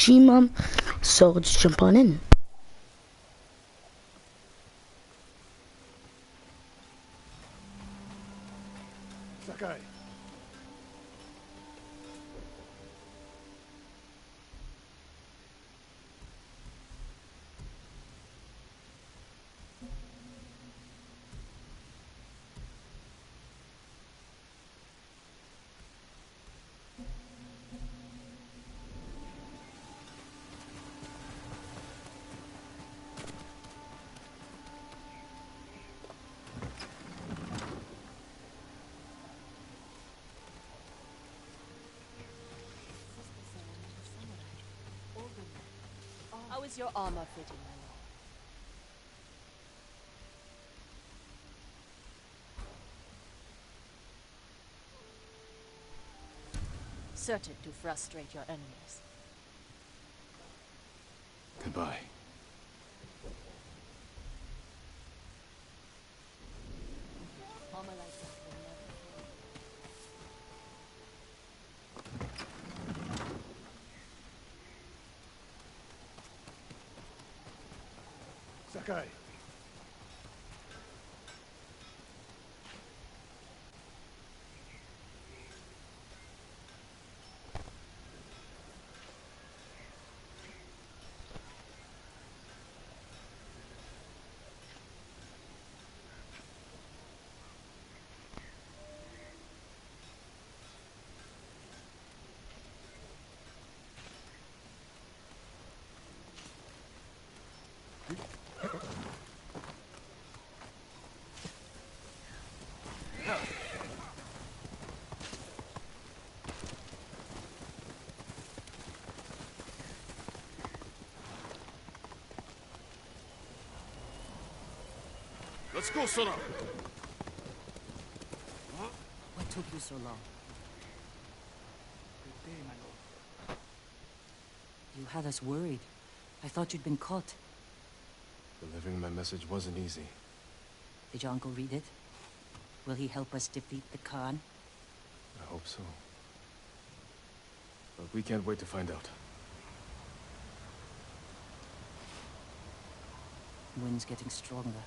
Tsushima, so let's jump on in. Sakai. How is your armor fitting, my lord? Certain to frustrate your enemies. Goodbye. Armor like that will never fail. Sakai. Let's go, Sona! What took you so long? Good day, my lord. You had us worried. I thought you'd been caught. Delivering my message wasn't easy. Did your uncle read it? Will he help us defeat the Khan? I hope so. But we can't wait to find out. Wind's getting stronger.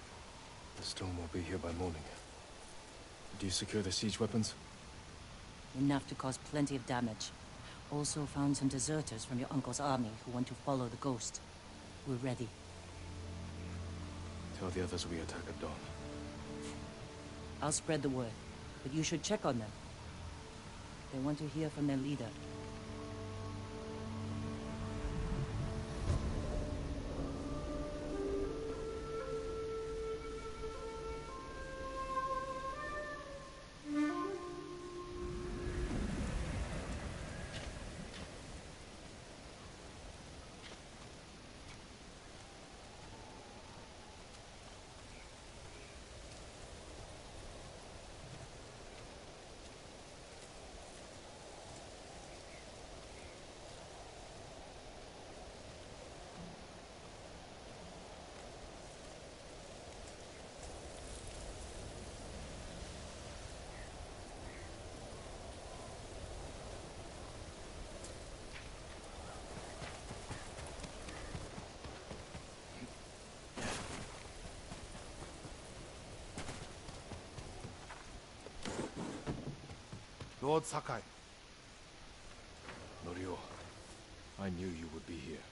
The storm will be here by morning. Did you secure the siege weapons? Enough to cause plenty of damage. Also found some deserters from your uncle's army who want to follow the ghost. We're ready. Tell the others we attack at dawn. I'll spread the word, but you should check on them. They want to hear from their leader. Lord Sakai. Norio, I knew you would be here.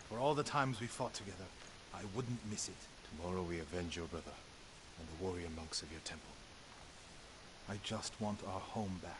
For all the times we fought together, I wouldn't miss it. Tomorrow we avenge your brother and the warrior monks of your temple. I just want our home back.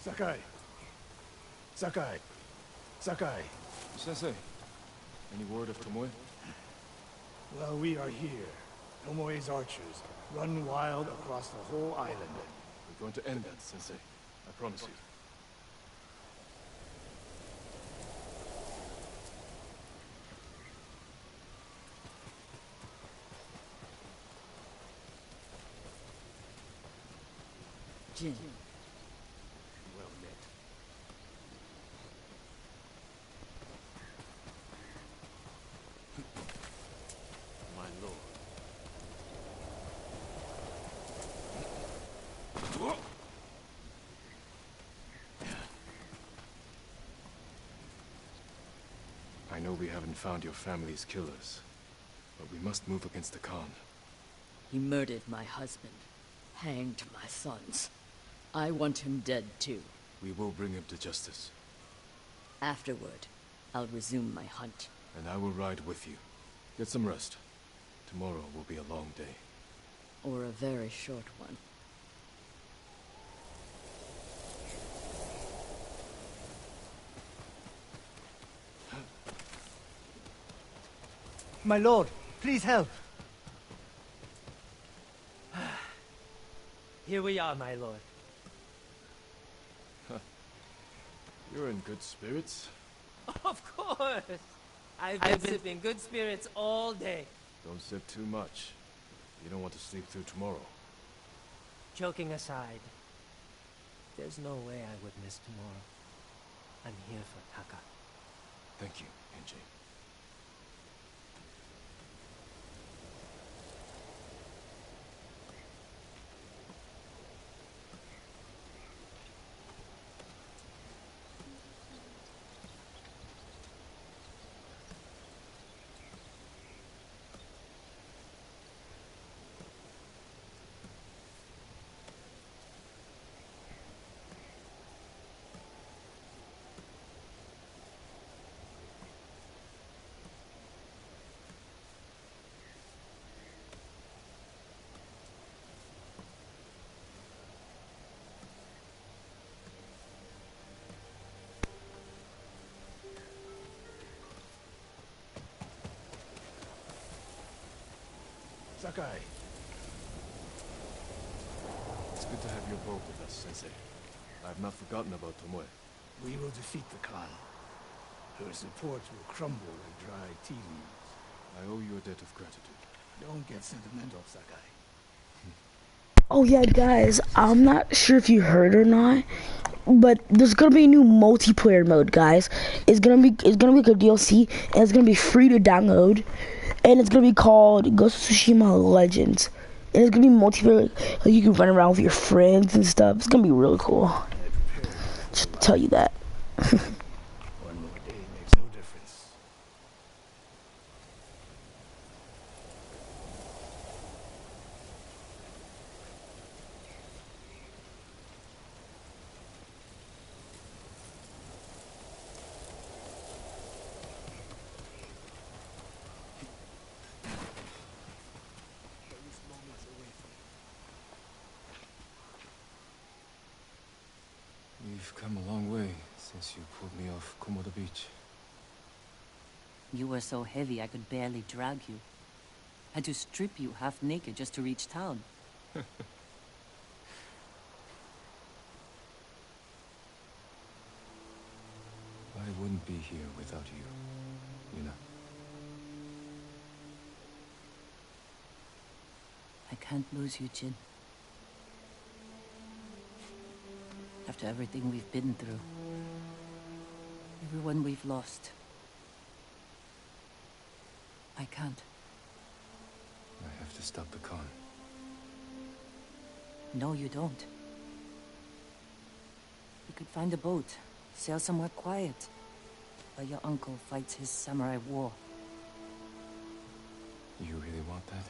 Sakai. Sakai. Sakai. Sensei, any word of Tomoe? Well, we are here. Tomoe's archers run wild across the whole island. We're going to end that, Sensei. I promise you. Jin. Well met. My lord. I know we haven't found your family's killers, but we must move against the Khan. He murdered my husband, hanged my sons. I want him dead too. We will bring him to justice, Afterward, I'll resume my hunt. and I will ride with you. Get some rest. Tomorrow will be a long day. Or a very short one. My lord, please help. Here we are, my lord. You're in good spirits. Of course. I've been sipping good spirits all day. Don't sip too much. You don't want to sleep through tomorrow. Joking aside, there's no way I would miss tomorrow. I'm here for Taka. Thank you, NJ. Sakai. It's good to have your boat with us, Sensei. I have not forgotten about Tomoe. We will defeat the Khan. Her support will crumble like dry tea leaves. I owe you a debt of gratitude. Don't get sentimental, Sakai. Oh yeah, guys, I'm not sure if you heard or not, but there's gonna be a new multiplayer mode, guys. It's gonna be like a DLC, and it's gonna be free to download, and it's gonna be called Ghost of Tsushima Legends, and it's gonna be multiplayer. Like you can run around with your friends and stuff. It's gonna be really cool. Just to tell you that. One more day makes no difference. We've come a long way since you pulled me off Komoda Beach. You were so heavy I could barely drag you. Had to strip you half naked just to reach town. I wouldn't be here without you, Yuna. I can't lose you, Jin. After everything we've been through. Everyone we've lost. I can't. I have to stop the Khan. No, you don't. We could find a boat, sail somewhere quiet, while your uncle fights his samurai war. You really want that?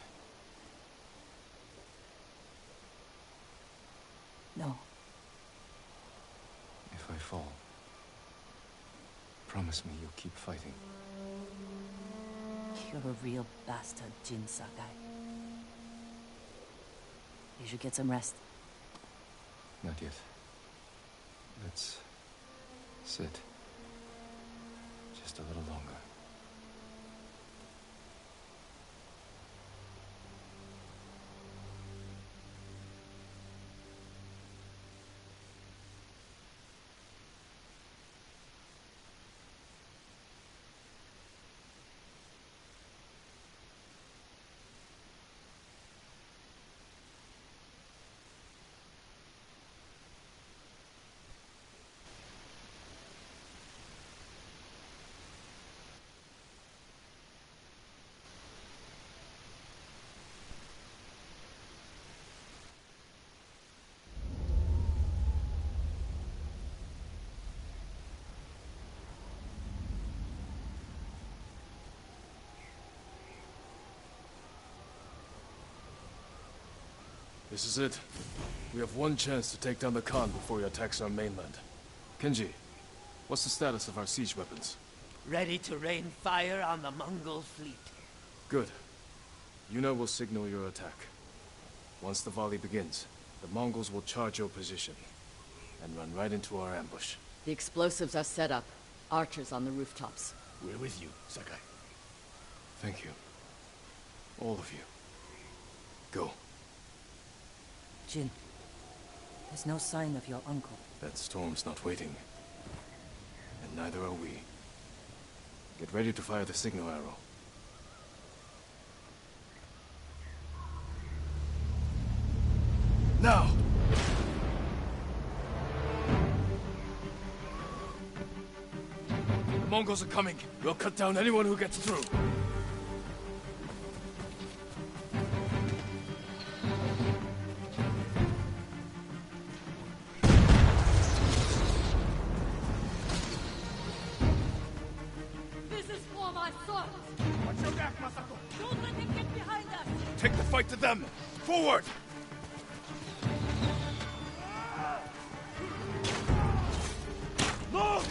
No. If I fall, promise me you'll keep fighting. You're a real bastard, Jin Sakai. You should get some rest. Not yet. Let's sit. Just a little longer. This is it. We have one chance to take down the Khan before he attacks our mainland. Kenji, what's the status of our siege weapons? Ready to rain fire on the Mongol fleet. Good. Yuna will signal your attack. Once the volley begins, the Mongols will charge your position and run right into our ambush. The explosives are set up. Archers on the rooftops. We're with you, Sakai. Thank you. All of you. Go. Jin, there's no sign of your uncle. That storm's not waiting. And neither are we. Get ready to fire the signal arrow. Now! The Mongols are coming. We'll cut down anyone who gets through. This is for my son! Watch your back, Masako! Don't let him get behind us! Take the fight to them! Forward! More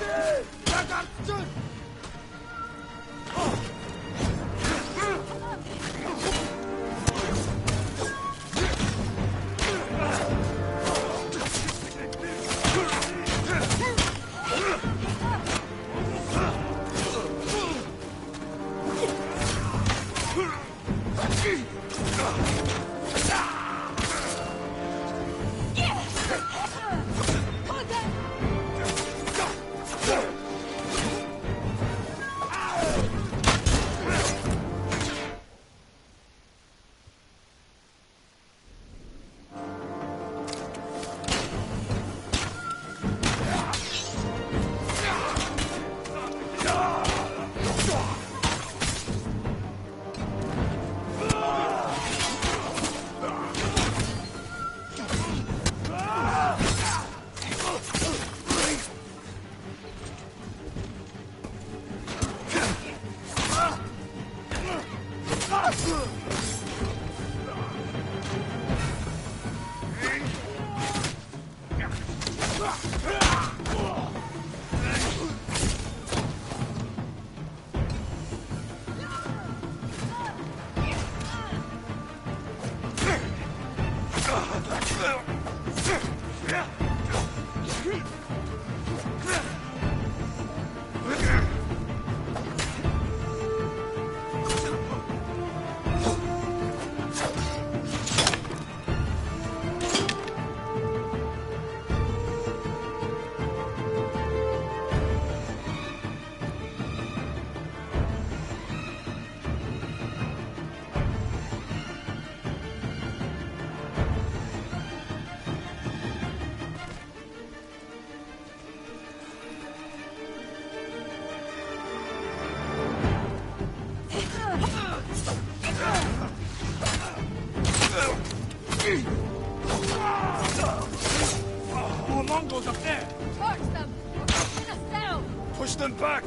Mongols up there! Torch them! Or pin us down! Push them back!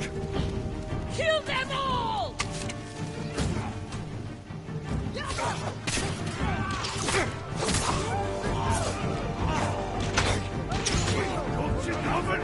Kill them all! Don't you cover!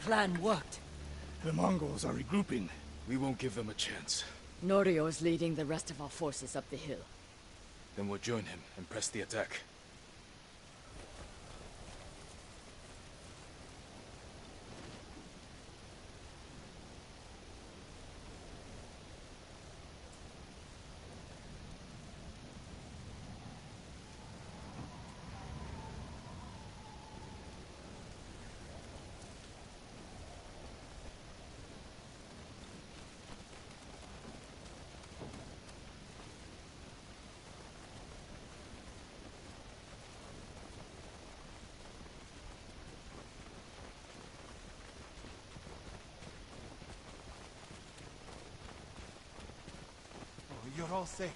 Plan worked. The Mongols are regrouping. We won't give them a chance. Norio is leading the rest of our forces up the hill. Then we'll join him and press the attack. You're all safe.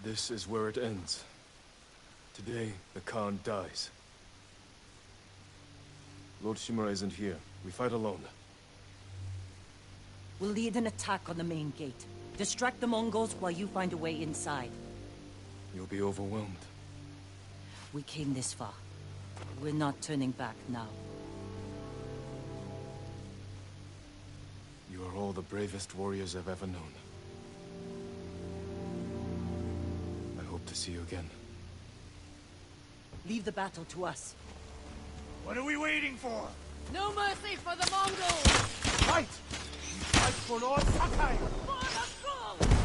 This is where it ends. Today, the Khan dies. Lord Shimura isn't here. We fight alone. We'll lead an attack on the main gate. Distract the Mongols while you find a way inside. You'll be overwhelmed. We came this far. We're not turning back now. You are all the bravest warriors I've ever known. I hope to see you again. Leave the battle to us. What are we waiting for? No mercy for the Mongols! Fight! Fight for Lord Sakai! For the gold!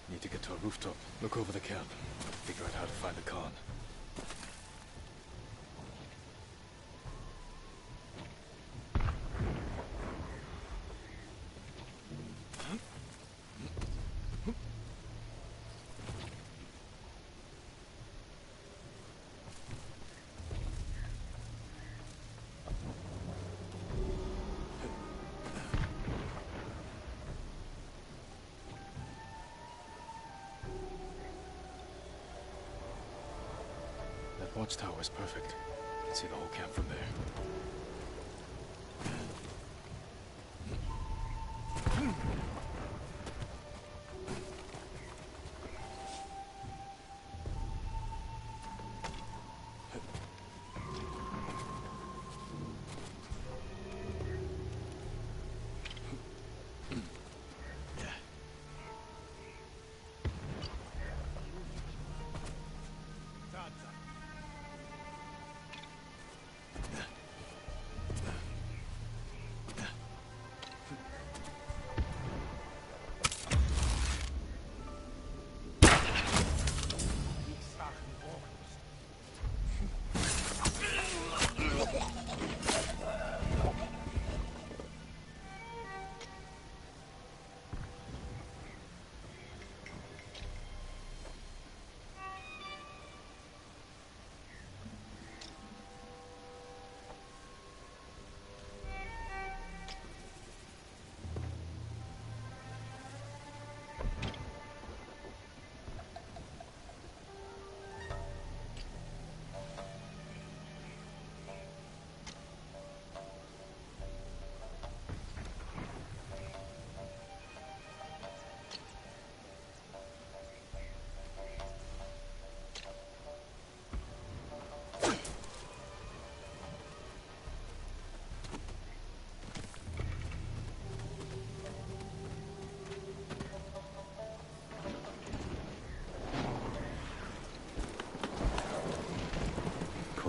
Need to get to a rooftop, look over the camp, figure out how to find the Khan. That watchtower is perfect. You can see the whole camp from there.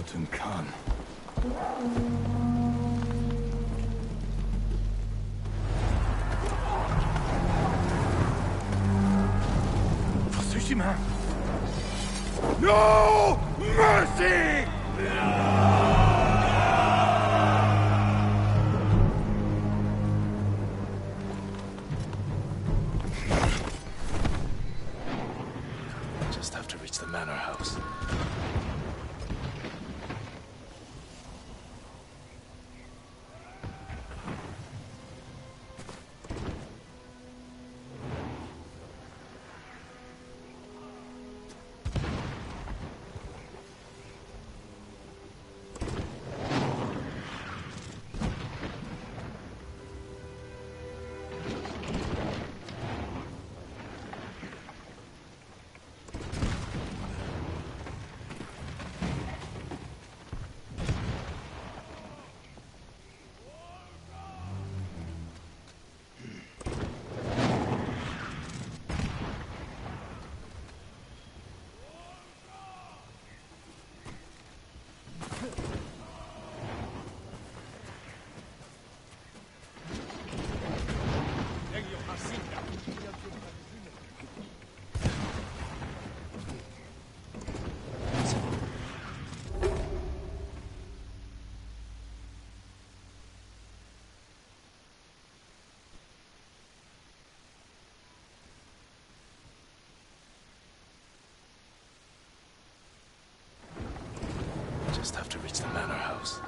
Jotun Khan. Tsushima! No mercy! Just have to reach the manor house. Just have to reach the manor house.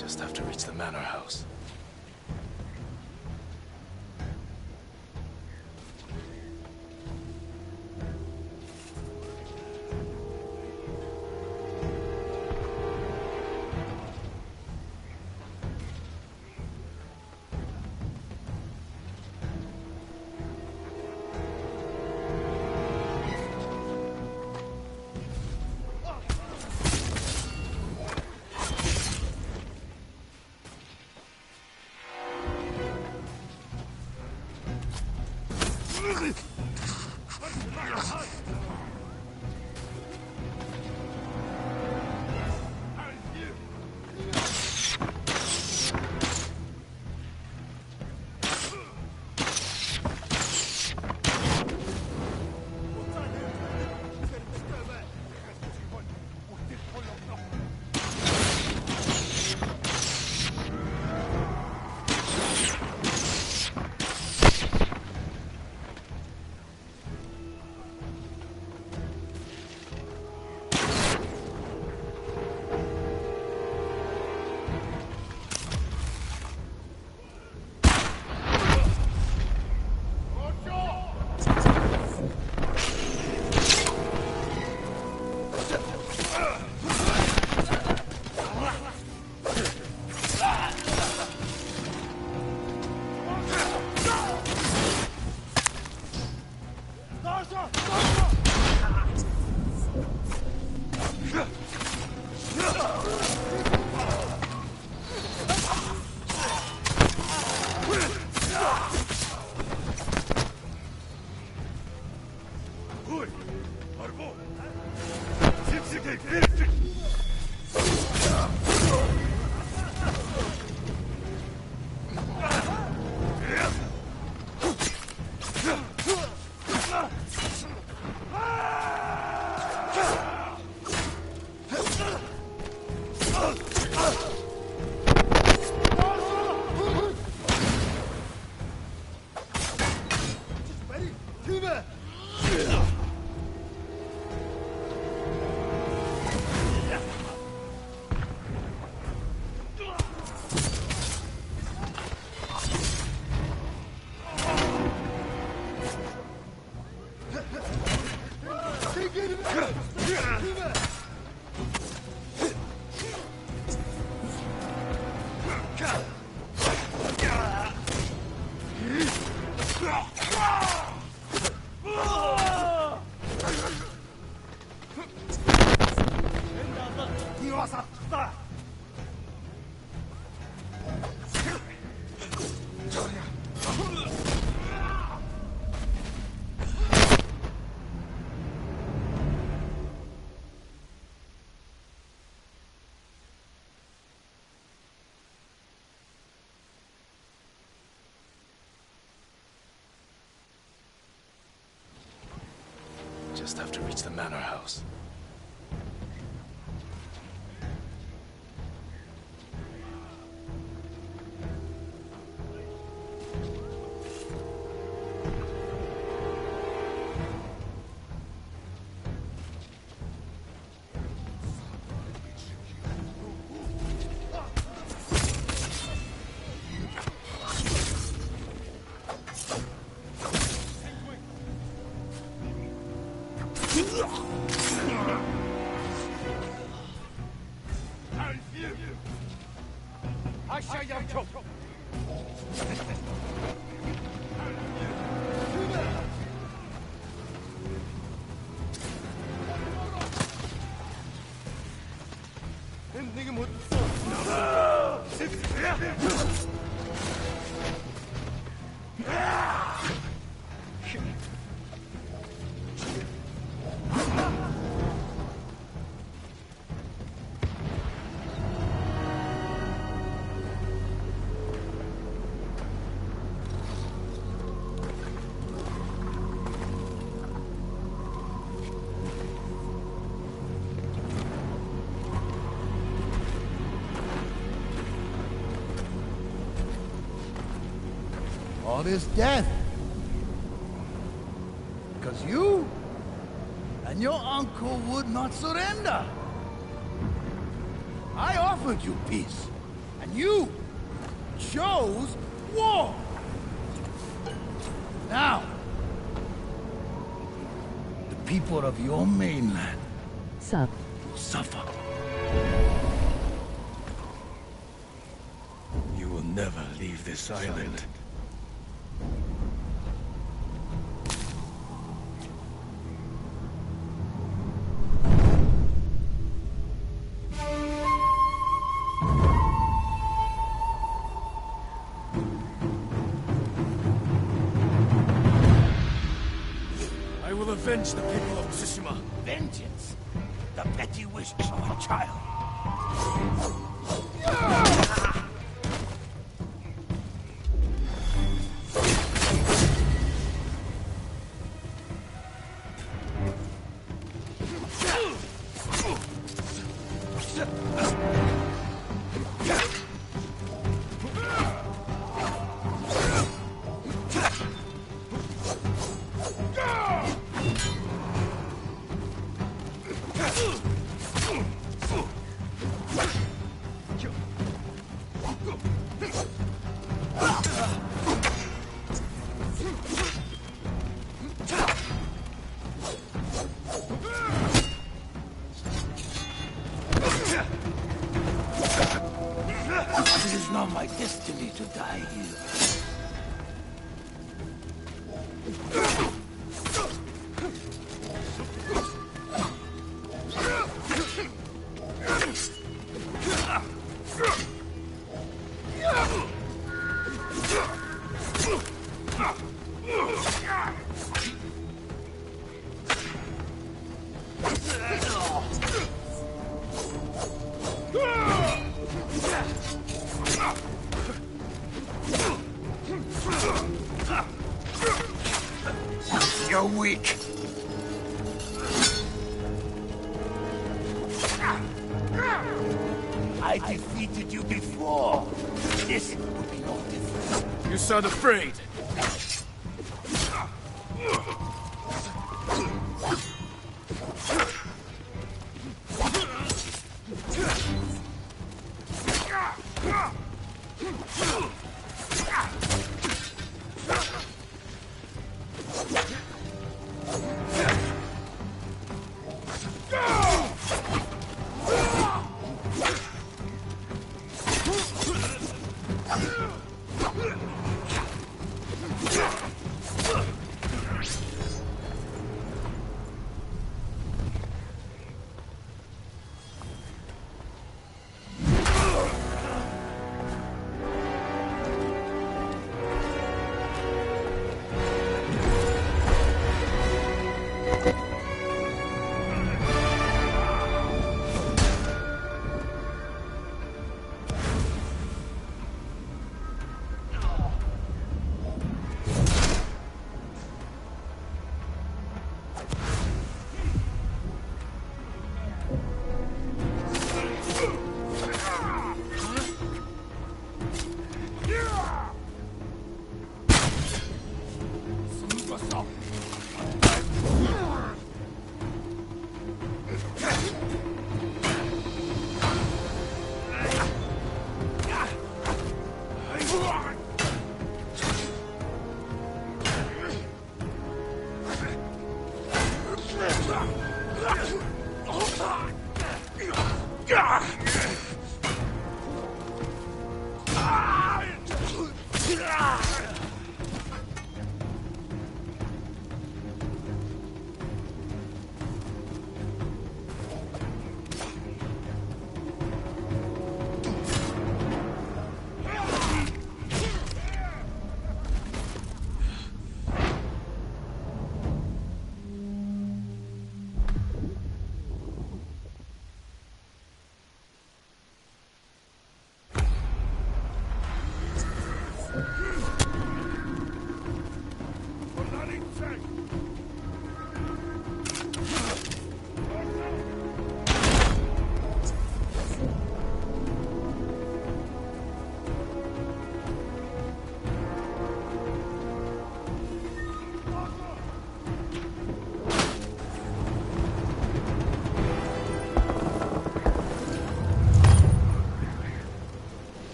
Just have to reach the manor house. Just have to reach the manor house. All this death. Because you and your uncle would not surrender. I offered you peace. And you chose war! Now, the people of your mainland will suffer. You will never leave this island. I will avenge the people of Tsushima. Vengeance? The petty wishes of a child. It is not my destiny to die here. You're weak. I defeated you before. This would be no different. You sound afraid.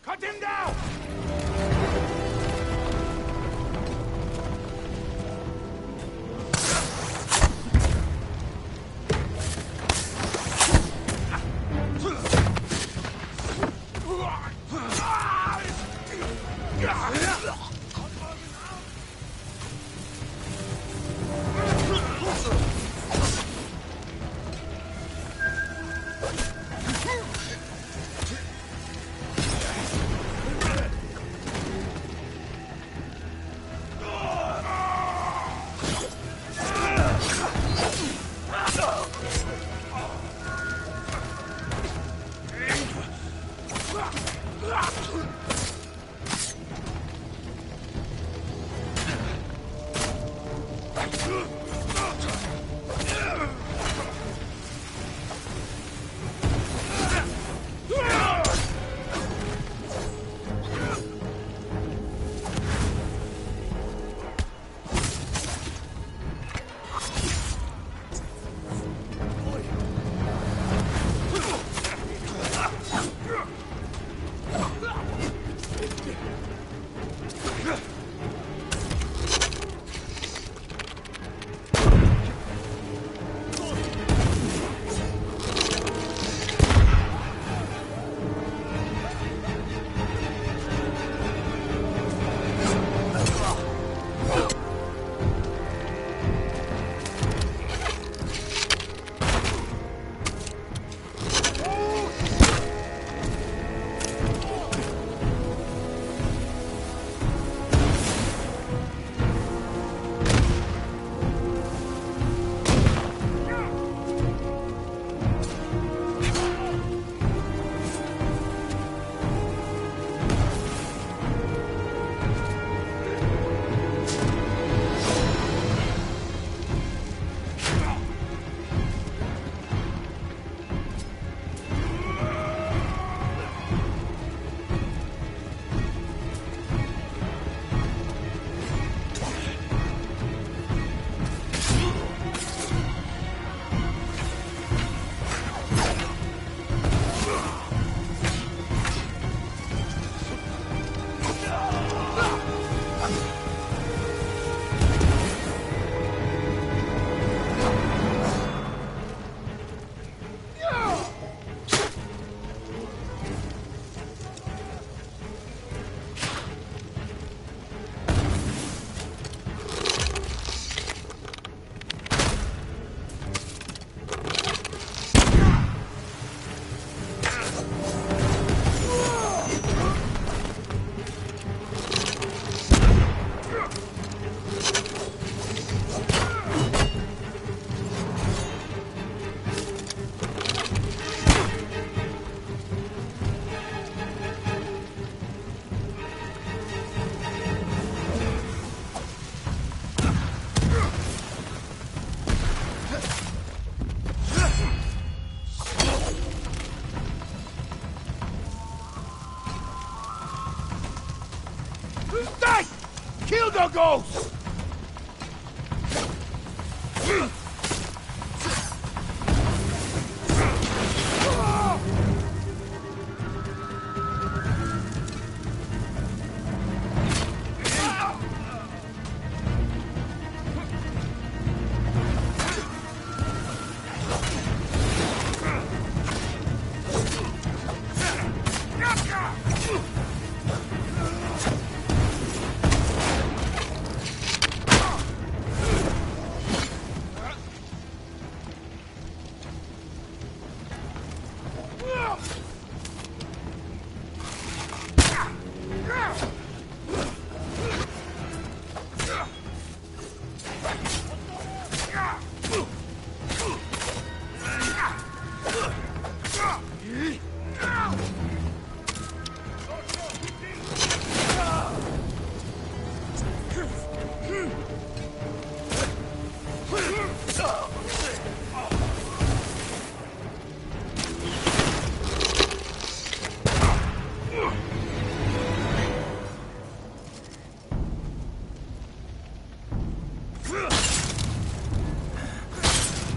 Cut him down! Die! Kill the ghost!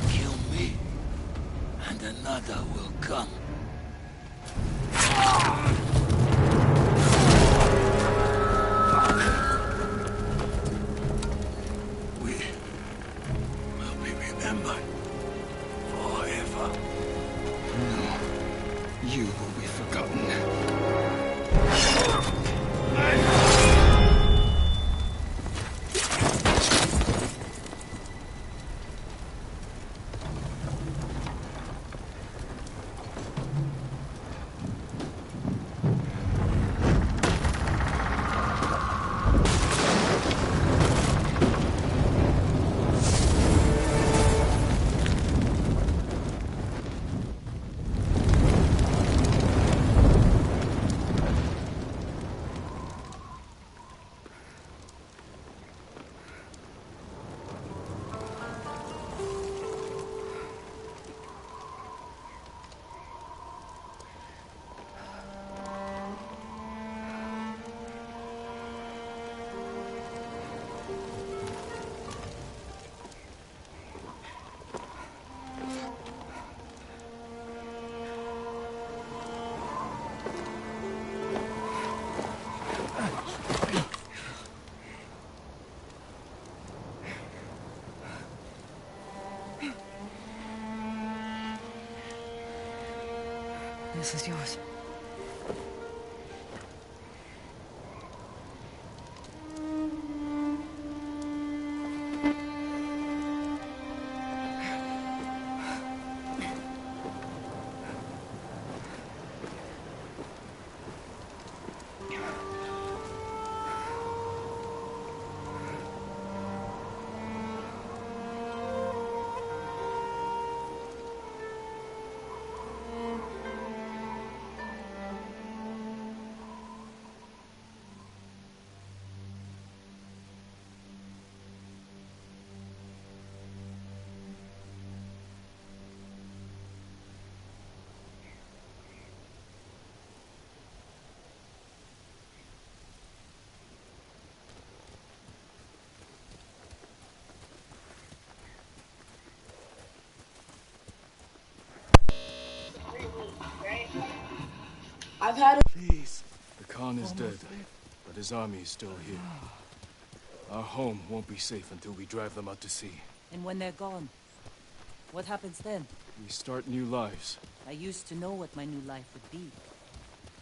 Kill me, and another will come. We will be remembered forever. No, you will be forgotten. This is yours. I've had Please. The Khan is dead, but his army is still here. Our home won't be safe until we drive them out to sea. And when they're gone, what happens then? We start new lives. I used to know what my new life would be.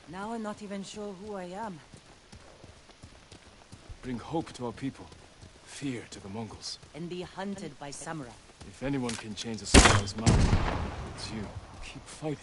Now I'm not even sure who I am. Bring hope to our people. Fear to the Mongols. And be hunted by samurai. If anyone can change a samurai's mind, it's you. Keep fighting.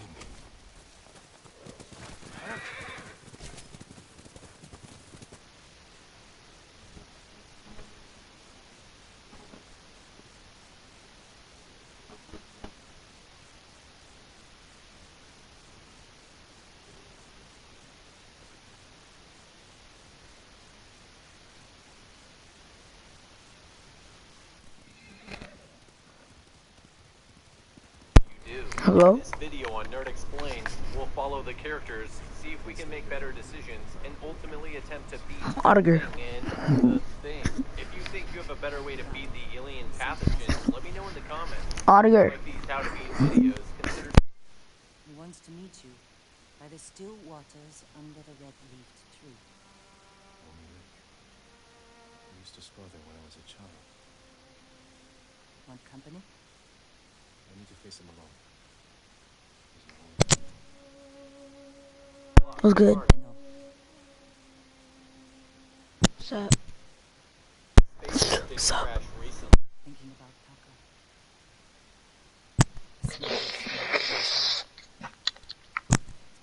Hello? This video on Nerd Explains will follow the characters, see if we can make better decisions, and ultimately attempt to beat Audiger. the thing. If you think you have a better way to beat the alien pathogens, let me know in the comments. Audiger. Like these how to beat videos, consider. He wants to meet you by the still waters under the red-leafed tree. I used to spar there when I was a child. Want company? I need to face him alone. What's good? I know. What's up? What's up? Thinking about Tucker. His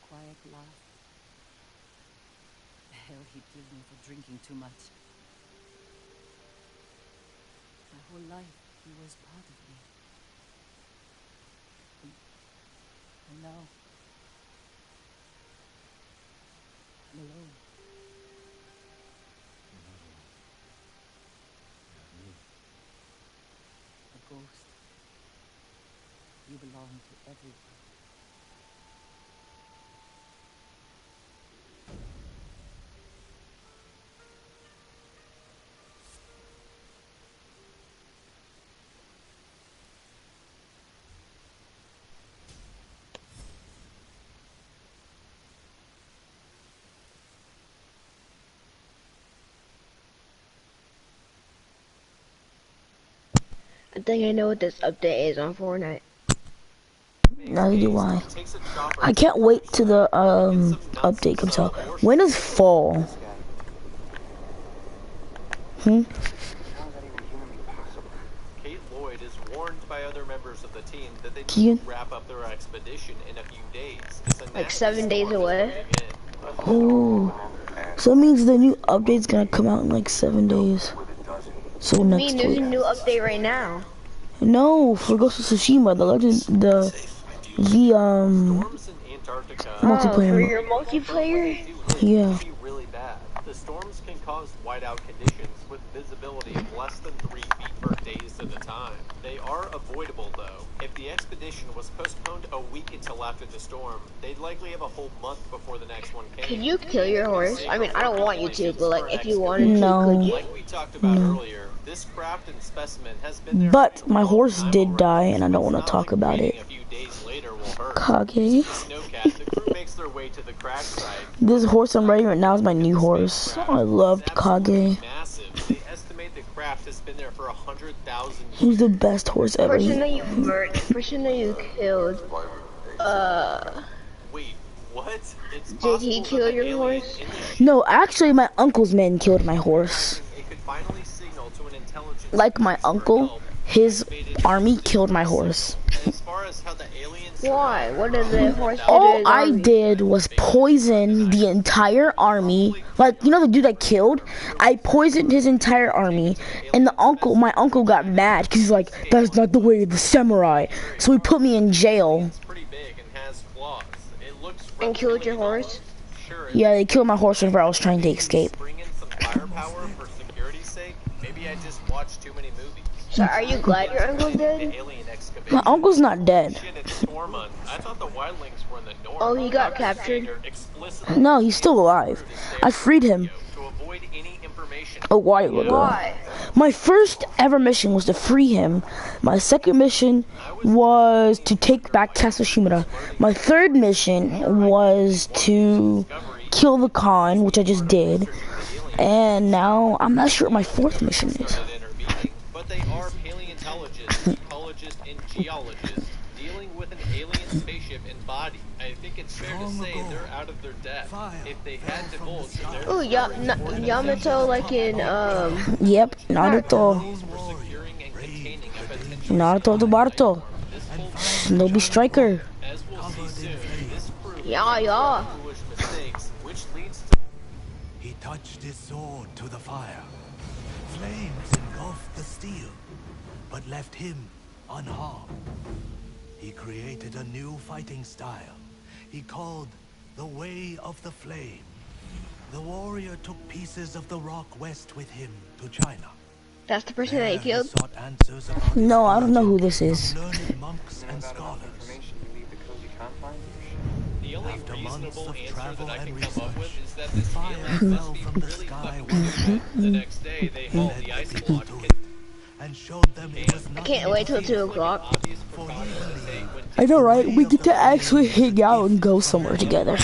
quiet laugh. The hell he'd give me for drinking too much. My whole life, he was part of me. And now, I'm alone. A ghost. You belong to everyone. I think I know what this update is on Fortnite. Neither do I. I can't wait till the update comes out. When does fall? Kate Lloyd is warned by other members of the team that they need Keegan? to wrap up their expedition in a few days. Like 7 days away. Oh, so that means the new update's gonna come out in like 7 days. So I next mean, there's a week. new update right now. No, for Ghost of Tsushima, the legend, the Storms in Antarctica multiplayer for mode. your multiplayer? Yeah. can be really bad. The storms can cause whiteout conditions with visibility of less than 3 feet for days at a time. They are avoidable though. If the expedition was postponed a week until after the storm, they'd likely have a whole month before the next one came. Could you kill your horse? I mean, I don't want you to, but like, if you wanted No. to, could you? Like we talked about earlier, this craft and specimen has been there But for a my long horse time did already, die, and I so don't it's want to not talk like about waiting it. a few days later will hurt. Kage. The snowcat, the crew makes their way to the crash site. This horse I'm riding right now is my new horse. I loved Kage. Massive. They estimate the craft has been there for 100,000 years. He's the best horse ever. Person that you killed, Wait, What? It's Did he possible kill that the your alien horse? in the ship No, actually, my uncle's men killed my horse. it could finally signal to an intelligence Like my base for uncle, help, his activated army the killed my signal. horse. As far as how the aliens Why? surround What her, did the horse do to All his I army? did was poison the entire army. Like, you know the dude I killed? I poisoned his entire army. And my uncle got mad because he's like, that's not the way of the samurai. So he put me in jail. It's pretty big and has claws. It looks And killed your reptilian horse? almost. Sure, Yeah, they killed my horse whenever I was trying to escape. bring in some firepower for security's sake. Maybe I just watched too many movies. So are you glad your uncle's dead? The alien excavation. My uncle's not dead. Shit, it's Storm Month. I thought the wildlings were in the north. Oh, he got captured? Explicitly No, he's still alive. I freed him to avoid any information. a while ago. Why? My first ever mission was to free him. My second mission was to take back Tsushima. My third mission was to kill the Khan, which I just did. And now I'm not sure what my fourth mission is. But they are paleontologists, ecologists, and geologists dealing with an alien spaceship and body. I think it's fair to say they're out of their depth. If they had divulged their Ooh, Yamato like in, Yep, Naruto. for securing and containing a potential Naruto to Baruto. Shinobi Striker. as we'll see soon, this proves yeah. foolish mistakes, which leads to He touched his sword to the fire. Flames engulfed the steel, but left him unharmed. He created a new fighting style. He called the Way of the Flame. The warrior took pieces of the rock west with him to China. That's the person that he There he killed? sought answers about his No, I don't know who origin this is. from learned monks and scholars. the only After months reasonable of answer travel that I and can come up with research, is that this fire alien fell must be from the really sky fucking one stupid. night. The next day, they hauled Led the the ice people block to and it and showed them it was I not can't wait till 2 o'clock. obvious For precautions he to take when I know, right? We get to actually hang out and go somewhere together.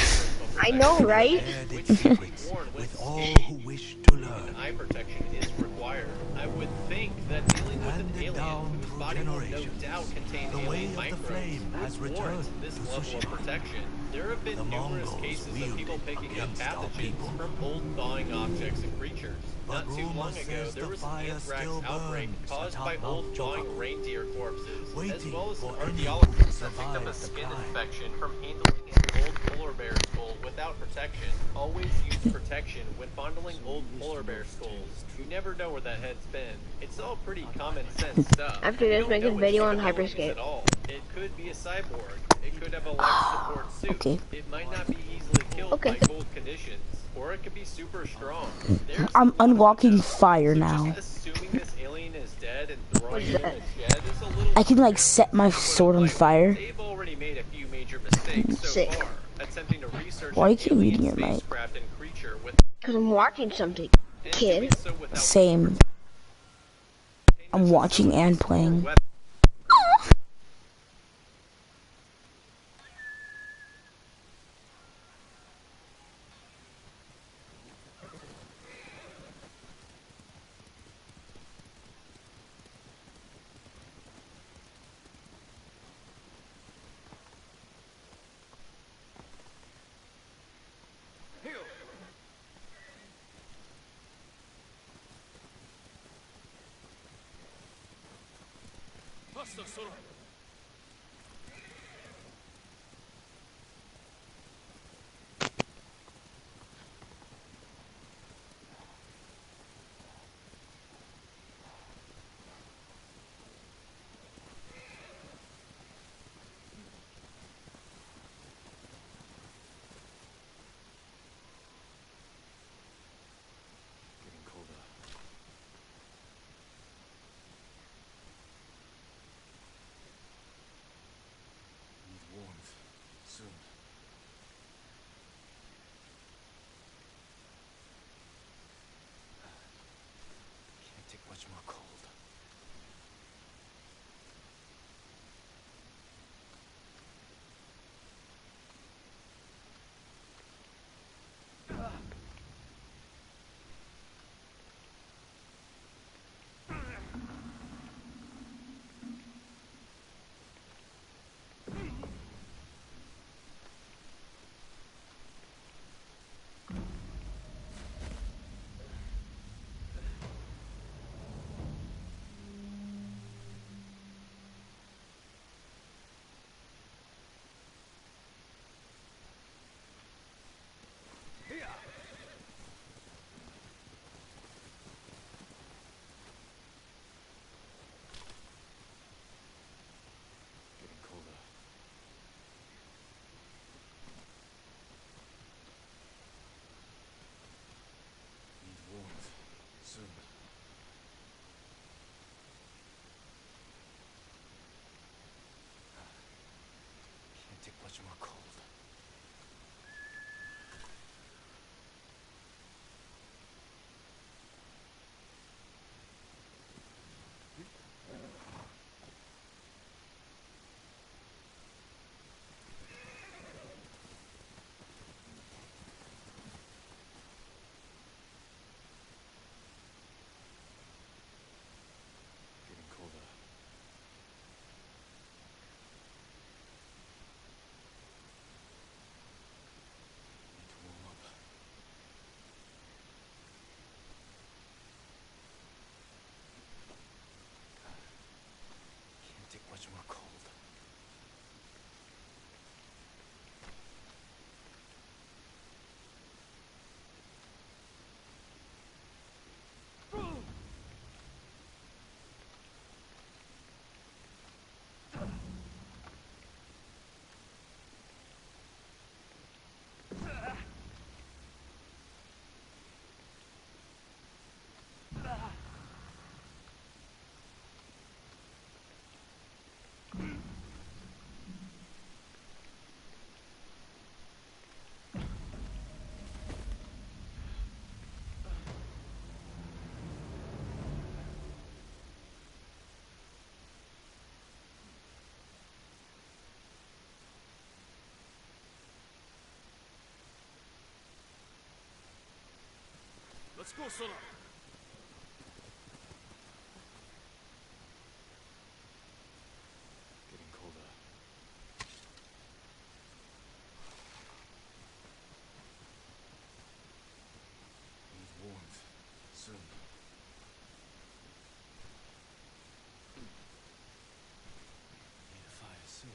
I know, right? shared its secrets with all who wish to learn. eye protection is required. I would think that dealing with an Handed alien down whose through body will no generations, doubt contain the way alien of the microbes flame has would warrant returned this to level of Tsushima. protection. There have been The numerous Mongols cases of wielded people picking up against our pathogens people. from old thawing objects and creatures. But Not too long rumor ago, says there the was an fire anthrax still outbreak burns caused by atop old Mount thawing Joko, reindeer corpses, as waiting well as an for anyone who archaeologist can that picked up a survive the skin climb. infection from handling an old polar bear skull without protection. Always use protection when fondling old polar bear skulls. You never know where that head's been. It's all pretty common sense stuff. After You this, don't make a know video its on capabilities Hyperscape. at all. It could be a cyborg. It could have a life support suit. Okay. It might not be easily killed Okay. by cold conditions, or it could be super strong. There's I'm a lot of unlocking unknowns. fire So now. just assuming this alien is dead and throwing it in that? a shed is a little I can like set my sword on fire. They've already made a few major mistakes so Sick. far, attempting to research Why an you keep alien reading your mic? spacecraft and creature with Because I'm watching something, and kid. doing so without Same. I'm watching and playing. weapons. Getting colder. Getting colder. Need warmth soon. Need a fire soon.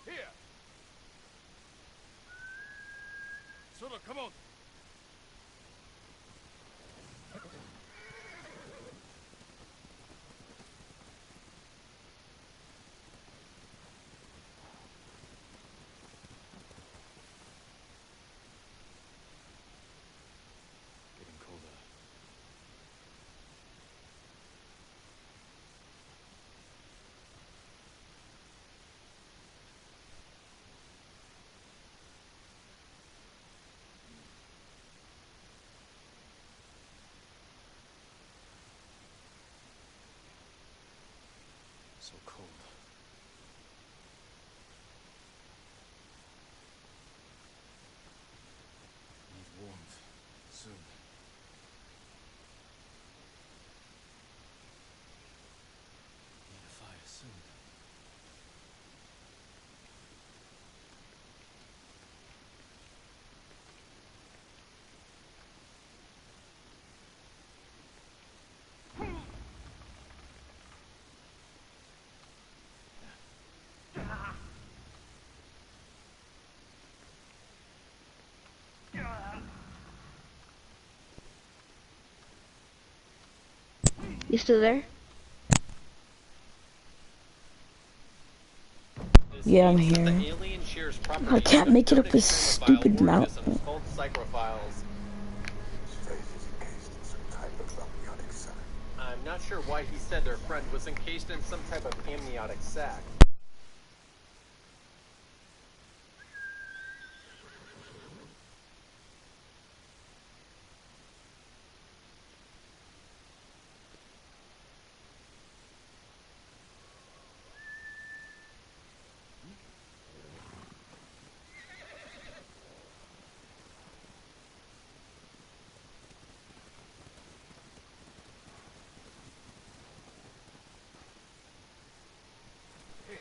Here! Soda, come on! Getting colder. So cold. Need warmth soon. Need a fire soon. You still there? Yeah, I'm The here. alien shares I properties can't with make it up coding this string stupid bioorganisms mountain. called psychrophiles. I'm not sure why he said their friend was encased in some type of amniotic sac. Here.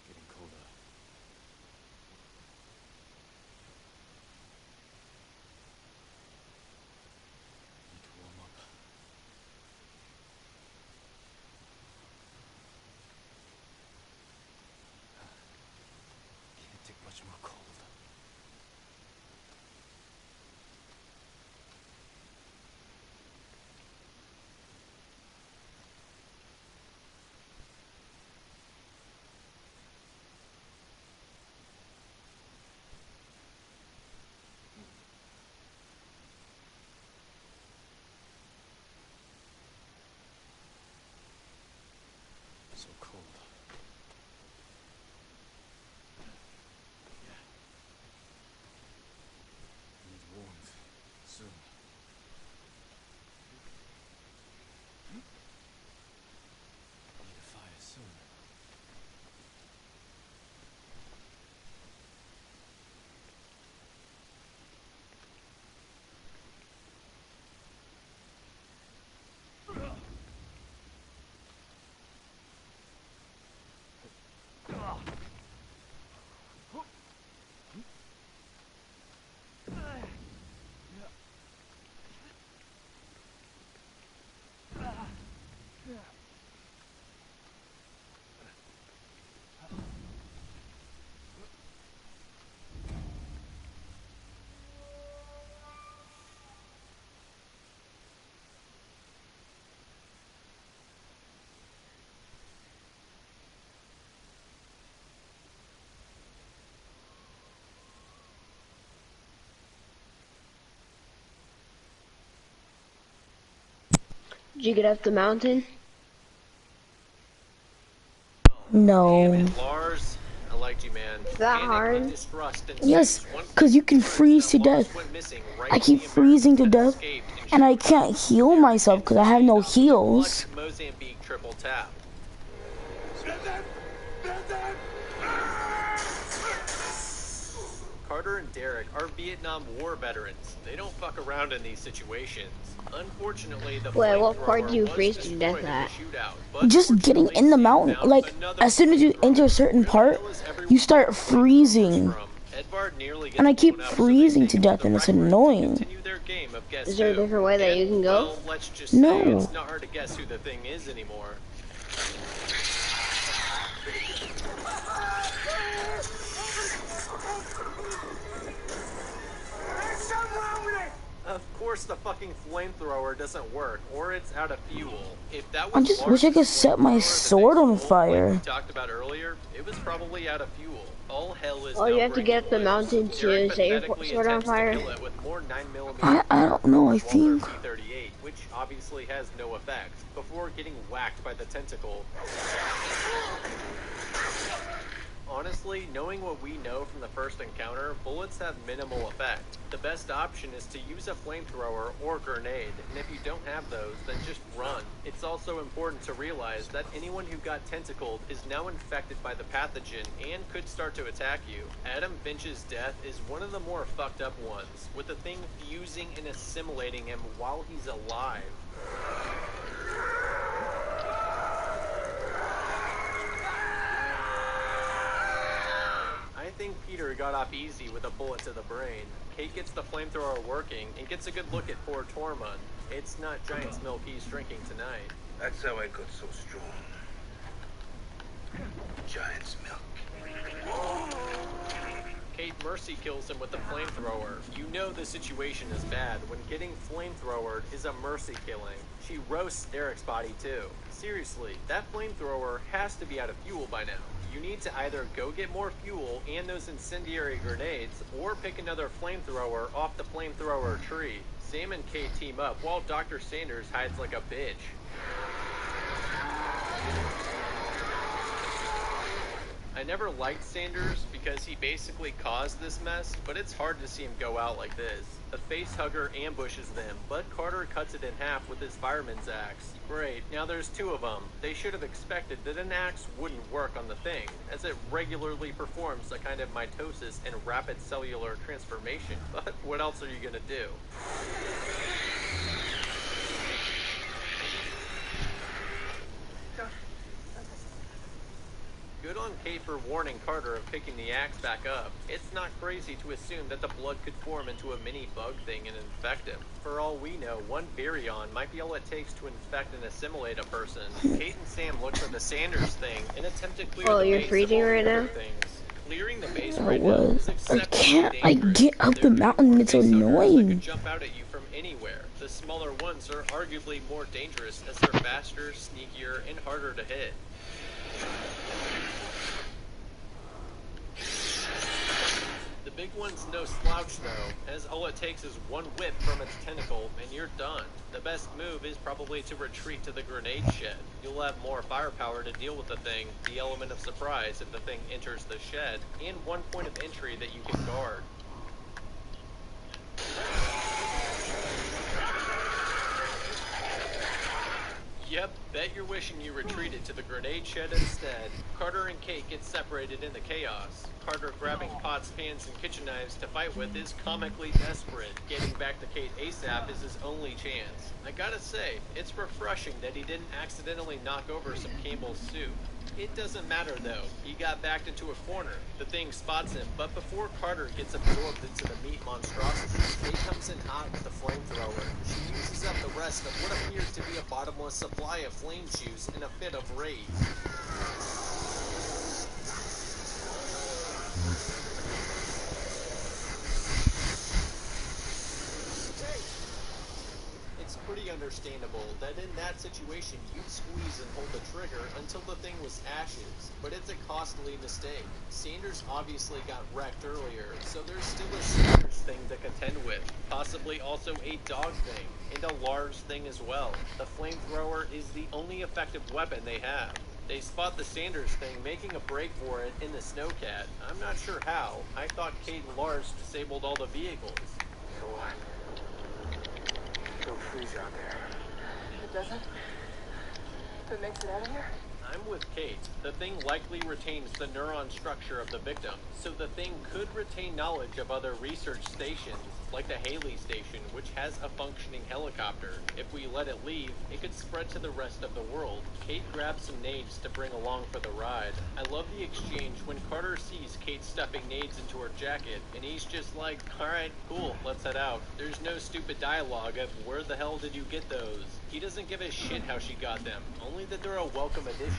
Getting colder. Need to warm up. Can't take much more cold. So cold. Yeah. Need warmth soon. Need a fire soon. Did you get up the mountain? No. Damn it, Lars. I liked you, man. Is that Panic hard? and distrust ensues. Yes, One because you can turns freeze to that Lars death. went missing right I when keep the freezing to Americans death, had escaped and I can't heal myself because I have no heals. Clutch Mozambique triple tap. Carter and Derek are Vietnam War veterans. They don't fuck around in these situations. Unfortunately, the Wait, what flamethrower part do you was freeze to destroyed death in the at? shootout, but Just getting in the mountain, found like another as soon as you enter a certain part, you start freezing. And I keep freezing to death and it's annoying. Is there a different way that you can go? Well, let's just say No. it's not hard to guess who the thing is anymore. Of course the fucking flamethrower doesn't work, or it's out of fuel. If that was I just wish I could Lars's set my flamethrower sword that on exploded like fire. we talked about earlier, it was probably out of fuel. All hell is Oh, now you have to get up the breaking mountain loose. to Derek set your pathetically sword on attempts to fire? kill it with more 9mm I don't know, I Walther think. P38, which obviously has no effect, before getting whacked by the tentacle. Honestly, knowing what we know from the first encounter, bullets have minimal effect. The best option is to use a flamethrower or grenade, and if you don't have those, then just run. It's also important to realize that anyone who got tentacled is now infected by the pathogen and could start to attack you. Adam Finch's death is one of the more fucked up ones, with the thing fusing and assimilating him while he's alive. I think Peter got off easy with a bullet to the brain. Kate gets the flamethrower working and gets a good look at poor Tormund. It's not Giant's milk he's drinking tonight. That's how I got so strong. Giant's milk. Kate mercy kills him with the flamethrower. You know the situation is bad when getting flamethrowered is a mercy killing. She roasts Derek's body too. Seriously, that flamethrower has to be out of fuel by now. You need to either go get more fuel and those incendiary grenades, or pick another flamethrower off the flamethrower tree. Sam and Kate team up while Dr. Sanders hides like a bitch. I never liked Sanders because because he basically caused this mess, but it's hard to see him go out like this. The facehugger ambushes them, but Carter cuts it in half with his fireman's axe. Great, now there's two of them. They should have expected that an axe wouldn't work on the thing, as it regularly performs a kind of mitosis and rapid cellular transformation. But what else are you gonna do? Good on Kate for warning Carter of picking the axe back up. It's not crazy to assume that the blood could form into a mini bug thing and infect him. For all we know, one Virion might be all it takes to infect and assimilate a person. Kate and Sam look for the Sanders thing and attempt to clear Oh, the you're base freezing of all right the now? other things. Clearing the base I right now was. is I exceptionally can't. I dangerous. get up the There are mountain. more It's facehuggers that annoying. could jump out at you from anywhere. The smaller ones are arguably more dangerous as they're faster, sneakier, and harder to hit. The big one's no slouch though, as all it takes is one whip from its tentacle and you're done. The best move is probably to retreat to the grenade shed. You'll have more firepower to deal with the thing, the element of surprise if the thing enters the shed, and one point of entry that you can guard. Yep, bet you're wishing you retreated to the grenade shed instead. Carter and Kate get separated in the chaos. Carter grabbing pots, pans, and kitchen knives to fight with is comically desperate. Getting back to Kate ASAP is his only chance. I gotta say, it's refreshing that he didn't accidentally knock over some Campbell's soup. It doesn't matter though, he got backed into a corner. The thing spots him, but before Carter gets absorbed into the meat monstrosity, Kate comes in hot with the flamethrower. She uses up the rest of what appears to be a bottomless supply of flame juice in a fit of rage. It's pretty understandable that in that situation you'd squeeze and hold the trigger until the thing was ashes, but it's a costly mistake. Sanders obviously got wrecked earlier, so there's still a Sanders thing to contend with, possibly also a dog thing, and a Lars thing as well. The flamethrower is the only effective weapon they have. They spot the Sanders thing making a break for it in the Snowcat. I'm not sure how. I thought Kate and Lars disabled all the vehicles. For what? It'll freeze out there. If it doesn't? If it makes it out of here? I'm with Kate. The thing likely retains the neuron structure of the victim, so the thing could retain knowledge of other research stations, like the Haley station, which has a functioning helicopter. If we let it leave, it could spread to the rest of the world. Kate grabs some nades to bring along for the ride. I love the exchange when Carter sees Kate stuffing nades into her jacket, and he's just like, alright, cool, let's head out. There's no stupid dialogue of, where the hell did you get those? He doesn't give a shit how she got them, only that they're a welcome addition.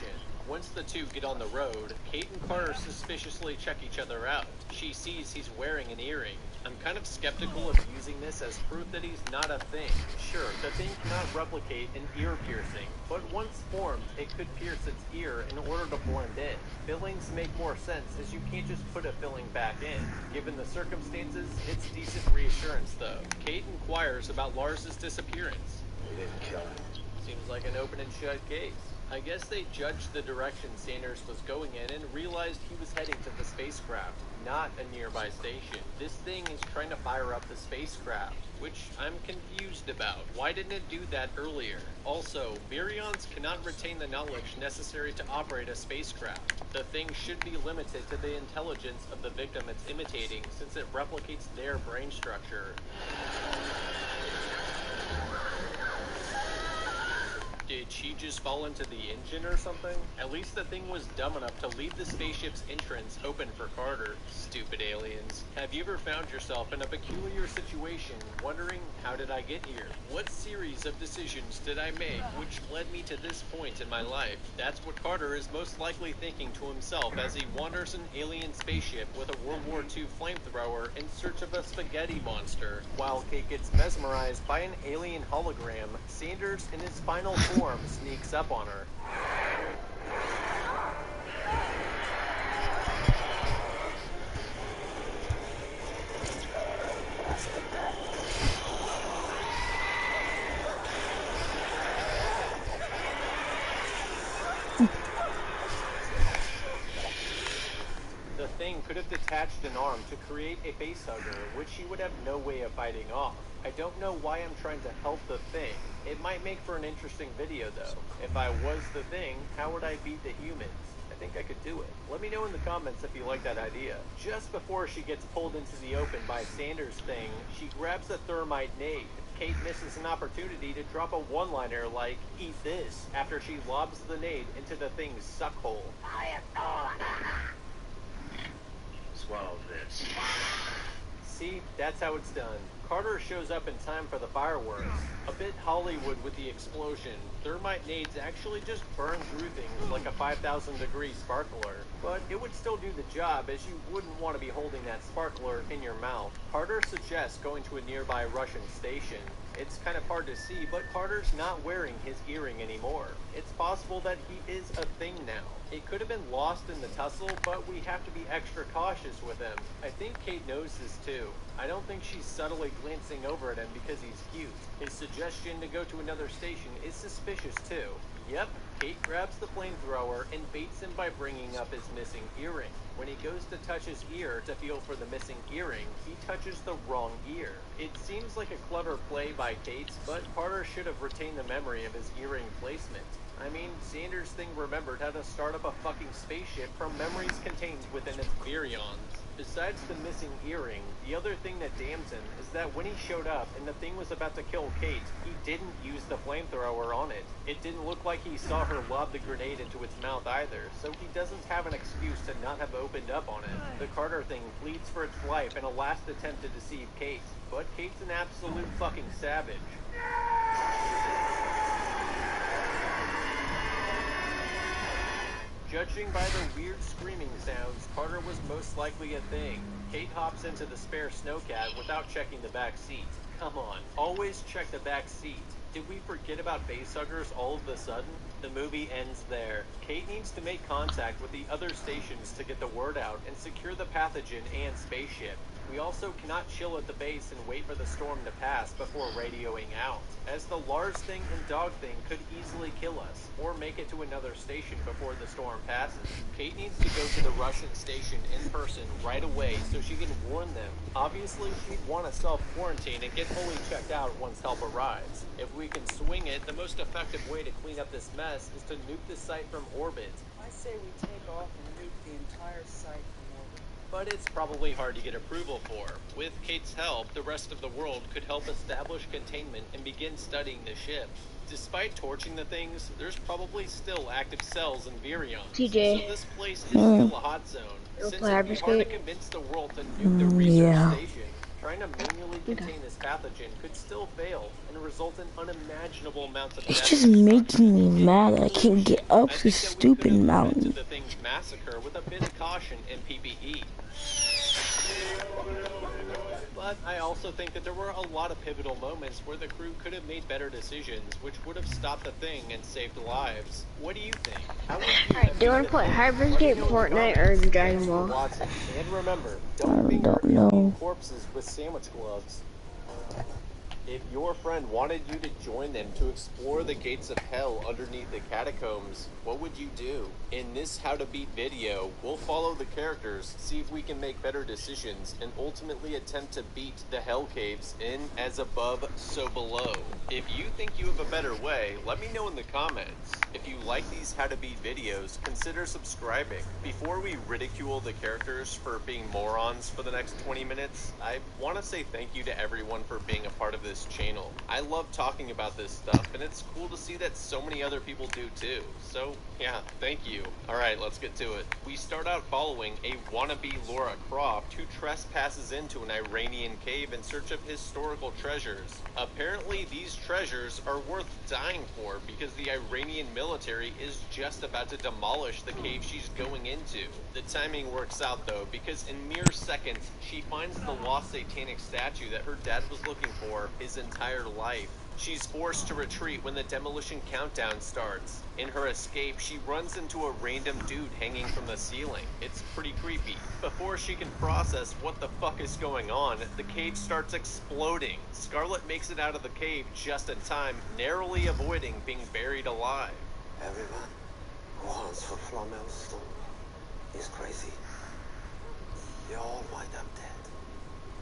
Once the two get on the road, Kate and Carter suspiciously check each other out. She sees he's wearing an earring. I'm kind of skeptical of using this as proof that he's not a thing. Sure, the thing cannot replicate an ear piercing, but once formed, it could pierce its ear in order to blend in. Fillings make more sense as you can't just put a filling back in. Given the circumstances, it's decent reassurance though. Kate inquires about Lars's disappearance. We didn't kill him. Seems like an open and shut case. I guess they judged the direction Sanders was going in and realized he was heading to the spacecraft, not a nearby station. This thing is trying to fire up the spacecraft, which I'm confused about. Why didn't it do that earlier? Also, Virions cannot retain the knowledge necessary to operate a spacecraft. The thing should be limited to the intelligence of the victim it's imitating, since it replicates their brain structure. Did she just fall into the engine or something? At least the thing was dumb enough to leave the spaceship's entrance open for Carter. Stupid aliens. Have you ever found yourself in a peculiar situation, wondering, how did I get here? What series of decisions did I make which led me to this point in my life? That's what Carter is most likely thinking to himself as he wanders an alien spaceship with a World War II flamethrower in search of a spaghetti monster. While Kate gets mesmerized by an alien hologram, Sanders in his final form sneaks up on her. The thing could have detached an arm to create a facehugger, which she would have no way of fighting off. I don't know why I'm trying to help the Thing. It might make for an interesting video though. If I was the Thing, how would I beat the humans? I think I could do it. Let me know in the comments if you like that idea. Just before she gets pulled into the open by Sanders' Thing, she grabs a thermite nade. Kate misses an opportunity to drop a one-liner like, "Eat this," after she lobs the nade into the Thing's suck hole. Swallow this. See, that's how it's done. Carter shows up in time for the fireworks. A bit Hollywood with the explosion. Thermite nades actually just burn through things like a 5,000 degree sparkler. But it would still do the job, as you wouldn't want to be holding that sparkler in your mouth. Carter suggests going to a nearby Russian station. It's kind of hard to see, but Carter's not wearing his earring anymore. It's possible that he is a Thing now. It could have been lost in the tussle, but we have to be extra cautious with him. I think Kate knows this too. I don't think she's subtly glancing over at him because he's cute. His suggestion to go to another station is suspicious too. Yep, Kate grabs the flamethrower and baits him by bringing up his missing earring. When he goes to touch his ear to feel for the missing earring, he touches the wrong ear. It seems like a clever play by Kate, but Carter should have retained the memory of his earring placement. I mean, Sanders' Thing remembered how to start up a fucking spaceship from memories contained within its virions. Besides the missing earring, the other thing that damns him is that when he showed up and the Thing was about to kill Kate, he didn't use the flamethrower on it. It didn't look like he saw her lob the grenade into its mouth either, so he doesn't have an excuse to not have opened up on it. The Carter Thing pleads for its life in a last attempt to deceive Kate, but Kate's an absolute fucking savage. Judging by the weird screaming sounds, Carter was most likely a Thing. Kate hops into the spare snowcat without checking the back seat. Come on, always check the back seat. Did we forget about facehuggers all of a sudden? The movie ends there. Kate needs to make contact with the other stations to get the word out and secure the pathogen and spaceship. We also cannot chill at the base and wait for the storm to pass before radioing out, as the Lars Thing and Dog Thing could easily kill us, or make it to another station before the storm passes. Kate needs to go to the Russian station in person right away so she can warn them. Obviously, she'd want to self-quarantine and get fully checked out once help arrives. If we can swing it, the most effective way to clean up this mess is to nuke the site from orbit. I say we take off and nuke the entire site from orbit. But it's probably hard to get approval for. With Kate's help, the rest of the world could help establish containment and begin studying the ship. Despite torching the things, there's probably still active cells and virions. TJ. So this place is still a hot zone. Since it'd be hard to convince the world to nuke the research station, trying to manually contain this pathogen could still fail and result in unimaginable amounts of death. It's just making me mad that I can't get up this stupid mountain. The Thing's massacre with a bit of caution and PPE. But I also think that there were a lot of pivotal moments where the crew could have made better decisions, which would have stopped the Thing and saved lives. What do you think? Alright, do you want to play Hyperscape, Fortnite, or Dragon Ball? And remember, don't finger alien corpses with sandwich gloves. If your friend wanted you to join them to explore the gates of hell underneath the catacombs, what would you do? In this How to Beat video, we'll follow the characters, see if we can make better decisions, and ultimately attempt to beat the hell caves in as above, so below. If you think you have a better way, let me know in the comments. If you like these How to Beat videos, consider subscribing. Before we ridicule the characters for being morons for the next 20 minutes, I want to say thank you to everyone for being a part of this channel. I love talking about this stuff, and it's cool to see that so many other people do too. So yeah, thank you. Alright, let's get to it. We start out following a wannabe Laura Croft who trespasses into an Iranian cave in search of historical treasures. Apparently these treasures are worth dying for because the Iranian military is just about to demolish the cave she's going into. The timing works out though, because in mere seconds she finds the lost satanic statue that her dad was looking for his entire life. She's forced to retreat when the demolition countdown starts. In her escape, she runs into a random dude hanging from the ceiling. It's pretty creepy. Before she can process what the fuck is going on, the cave starts exploding. Scarlet makes it out of the cave just in time, narrowly avoiding being buried alive. Everyone who wants for Flomel's stone is crazy. They all wind up dead.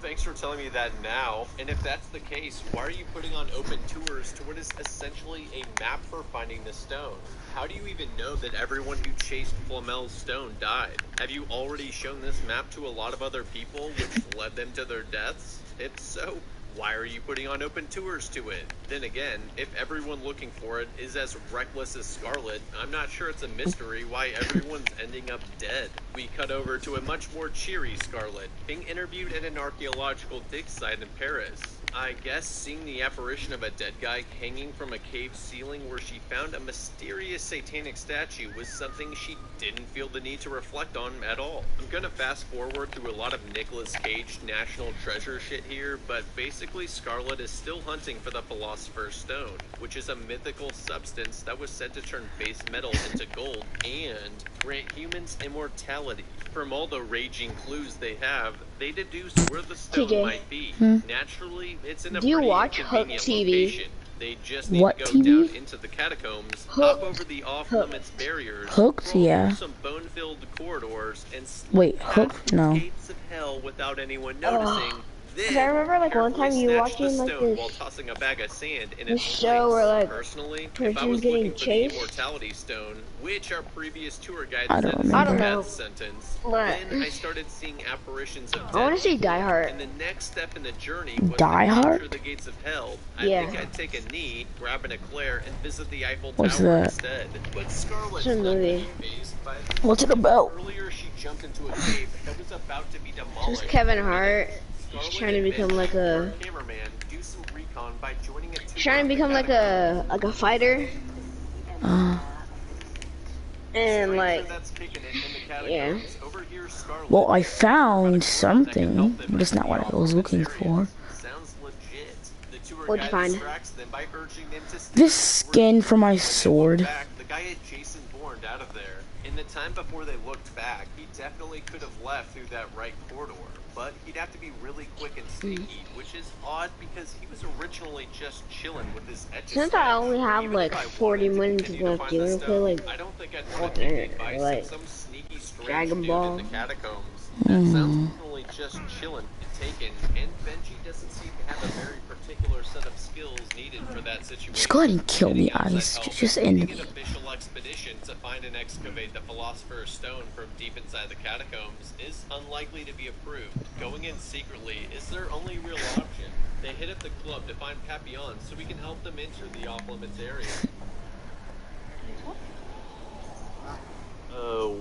Thanks for telling me that now. And if that's the case, why are you putting on open tours to what is essentially a map for finding the stone? How do you even know that everyone who chased Flamel's stone died? Have you already shown this map to a lot of other people, which led them to their deaths? If so, why are you putting on open tours to it? Then again, if everyone looking for it is as reckless as Scarlet, I'm not sure it's a mystery why everyone's ending up dead. We cut over to a much more cheery Scarlet, being interviewed at an archaeological dig site in Paris. I guess seeing the apparition of a dead guy hanging from a cave ceiling where she found a mysterious satanic statue was something she didn't feel the need to reflect on at all. I'm gonna fast forward through a lot of Nicolas Cage National Treasure shit here, but basically Scarlet is still hunting for the Philosopher's Stone, which is a mythical substance that was said to turn base metal into gold and grant humans immortality. From all the raging clues they have, they deduce where the stone TJ. might be. Naturally, it's in a Do you pretty watch Hook inconvenient TV? location. They just need What to go TV? down into the catacombs, Hooked. hop over the off-limits barriers, Hooked, crawl yeah. through some bone-filled corridors, and slip Wait, past Hooked? the No. gates of hell without anyone noticing. Cause I remember like one time you snatch the watching like stone this while tossing a bag of sand in this its show place. where like Personally, if I person's was getting looking for the chased. immortality stone, which our previous tour guide I said don't is I a don't remember. know. death sentence, But then I started seeing apparitions of I want dead to see people. Die Hard. And the next step in the journey was Die to Hard? enter the gates of hell. Yeah. I think I'd take a knee, grab an eclair, and visit the Eiffel What's Tower that? instead. But Scarlett's It's a not movie. phased by What's it about? earlier she jumped into a cave that was about to be demolished. It's Kevin Hart. Scarlett He's trying to and become Benji, like a our cameraman, do some recon by joining a tour trying of to the become like a fighter. And like that's kicking it in the yeah. catacombs. Over here, Scarlett, Well, I found something, but it's not what I was looking for. sounds legit. The tour What'd you guide find? distracts them by urging them to stay This skin for my When they look sword. back, the guy had Jason Bourne out of there. In the time before they looked back, he definitely could have left through that right corridor, but he'd have to be really quick and sneaky, which is odd because he was originally just chilling with his etch. Since I only have like 40 minutes left, do you want to play like I don't think I'd want to take the advice like of some sneaky strange Dragon dude Ball? in the catacombs. That sounds definitely just chilling and taken, and Benji doesn't seem to have a very particular set of skills needed for that situation. Just go ahead and kill me, Getting Ice. outside help, Just end leading me. an official expedition to find and excavate the Philosopher's Stone from deep inside the catacombs is unlikely to be approved. Going in secretly is their only real option. They hit up the club to find Papillon so we can help them enter the off-limits area.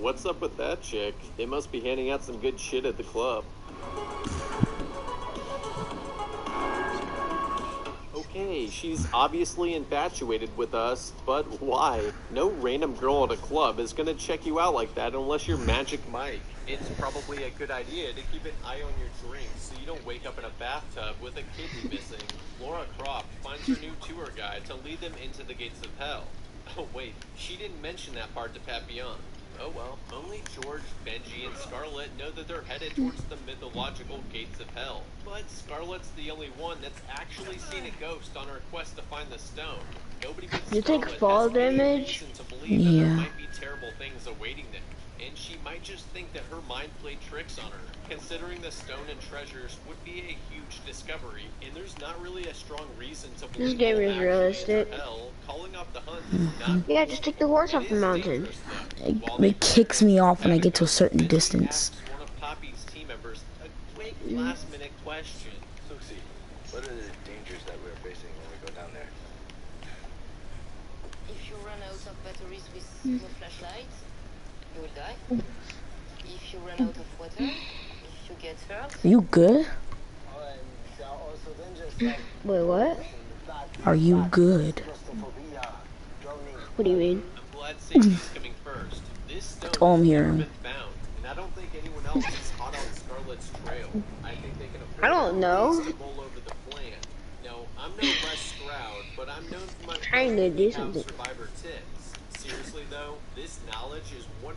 What's up with that chick? They must be handing out some good shit at the club. Okay, she's obviously infatuated with us, but why? No random girl at a club is gonna check you out like that unless you're Magic Mike. It's probably a good idea to keep an eye on your drinks so you don't wake up in a bathtub with a kidney missing. Laura Croft finds her new tour guide to lead them into the gates of hell. Oh wait, she didn't mention that part to Papillon. Oh well, only George, Benji, and Scarlet know that they're headed towards the mythological gates of hell. But Scarlet's the only one that's actually seen a ghost on her quest to find the stone. Nobody but You take Scarlet fall has any damage? reason to believe that there Yeah. might be terrible things awaiting them. And she might just think that her mind played tricks on her. Considering the stone and treasures would be a huge discovery, and there's not really a strong reason to believe This game they'll is actually realistic. enter hell. Calling off the hunt is not Yeah, just take the horse off the mountain. It kicks me off when I get to a certain distance. one of Poppy's team members a quick last-minute question. Suxi, what are the dangers that we're facing when we go down there? If you run out of batteries with your flashlight, you will die. If you run out of water, if you get hurt, Are you good? Wait, what? Are you good? What do you mean? I'm glad safety's coming first. This stone all I'm has never hearing. been found, and I don't think anyone else is hot on Scarlet's trail. I think they can afford I don't know. to mull over the plan. No, I'm no Les Stroud, but I'm known for my Trying to do how something. survivor tips. Seriously though, this knowledge is 100%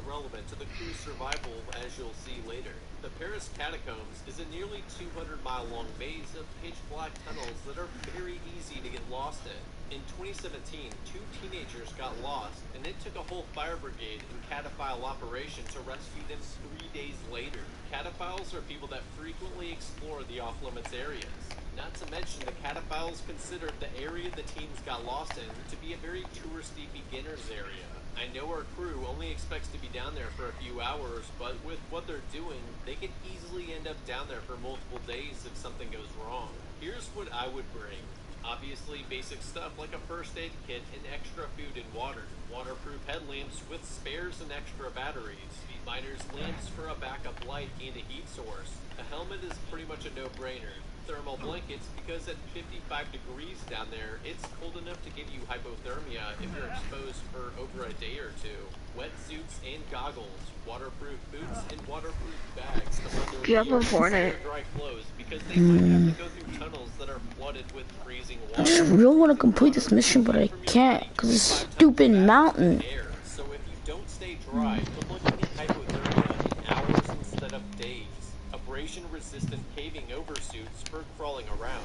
relevant to the crew's survival, as you'll see later. The Paris Catacombs is a nearly 200-mile-long maze of pitch-black tunnels that are very easy to get lost in. In 2017, 2 teenagers got lost, and it took a whole fire brigade and cataphile operation to rescue them 3 days later. Cataphiles are people that frequently explore the off-limits areas. Not to mention, the Cataphiles considered the area the teens got lost in to be a very touristy beginner's area. I know our crew only expects to be down there for a few hours, but with what they're doing, they could easily end up down there for multiple days if something goes wrong. Here's what I would bring. Obviously, basic stuff like a first aid kit and extra food and water. Waterproof headlamps with spares and extra batteries. Miner's lamps for a backup light and a heat source. A helmet is pretty much a no-brainer. Thermal blankets, because at 55 degrees down there, it's cold enough to give you hypothermia if you're exposed for over a day or two. Wetsuits and goggles, waterproof boots, and waterproof bags to let their Do you have a gear Fortnite? and dry clothes because they might have to go through tunnels that are flooded with freezing I water. just really want to complete this mission, but I can't because this stupid mountain. So if you don't stay dry, you're looking at hypothermia in hours instead of days. Abrasion-resistant caving oversuits for crawling around.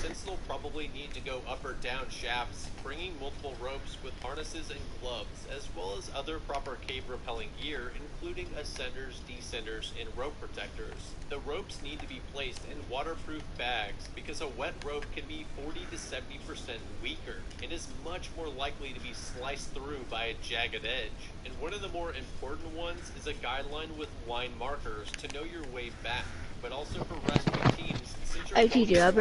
Since they'll probably need to go up or down shafts, bringing multiple ropes with harnesses and gloves, as well as other proper cave-repelling gear, including ascenders, descenders, and rope protectors. The ropes need to be placed in waterproof bags because a wet rope can be 40 to 70% weaker and is much more likely to be sliced through by a jagged edge. And one of the more important ones is a guideline with line markers to know your way back, but also for rescue teams since you're going to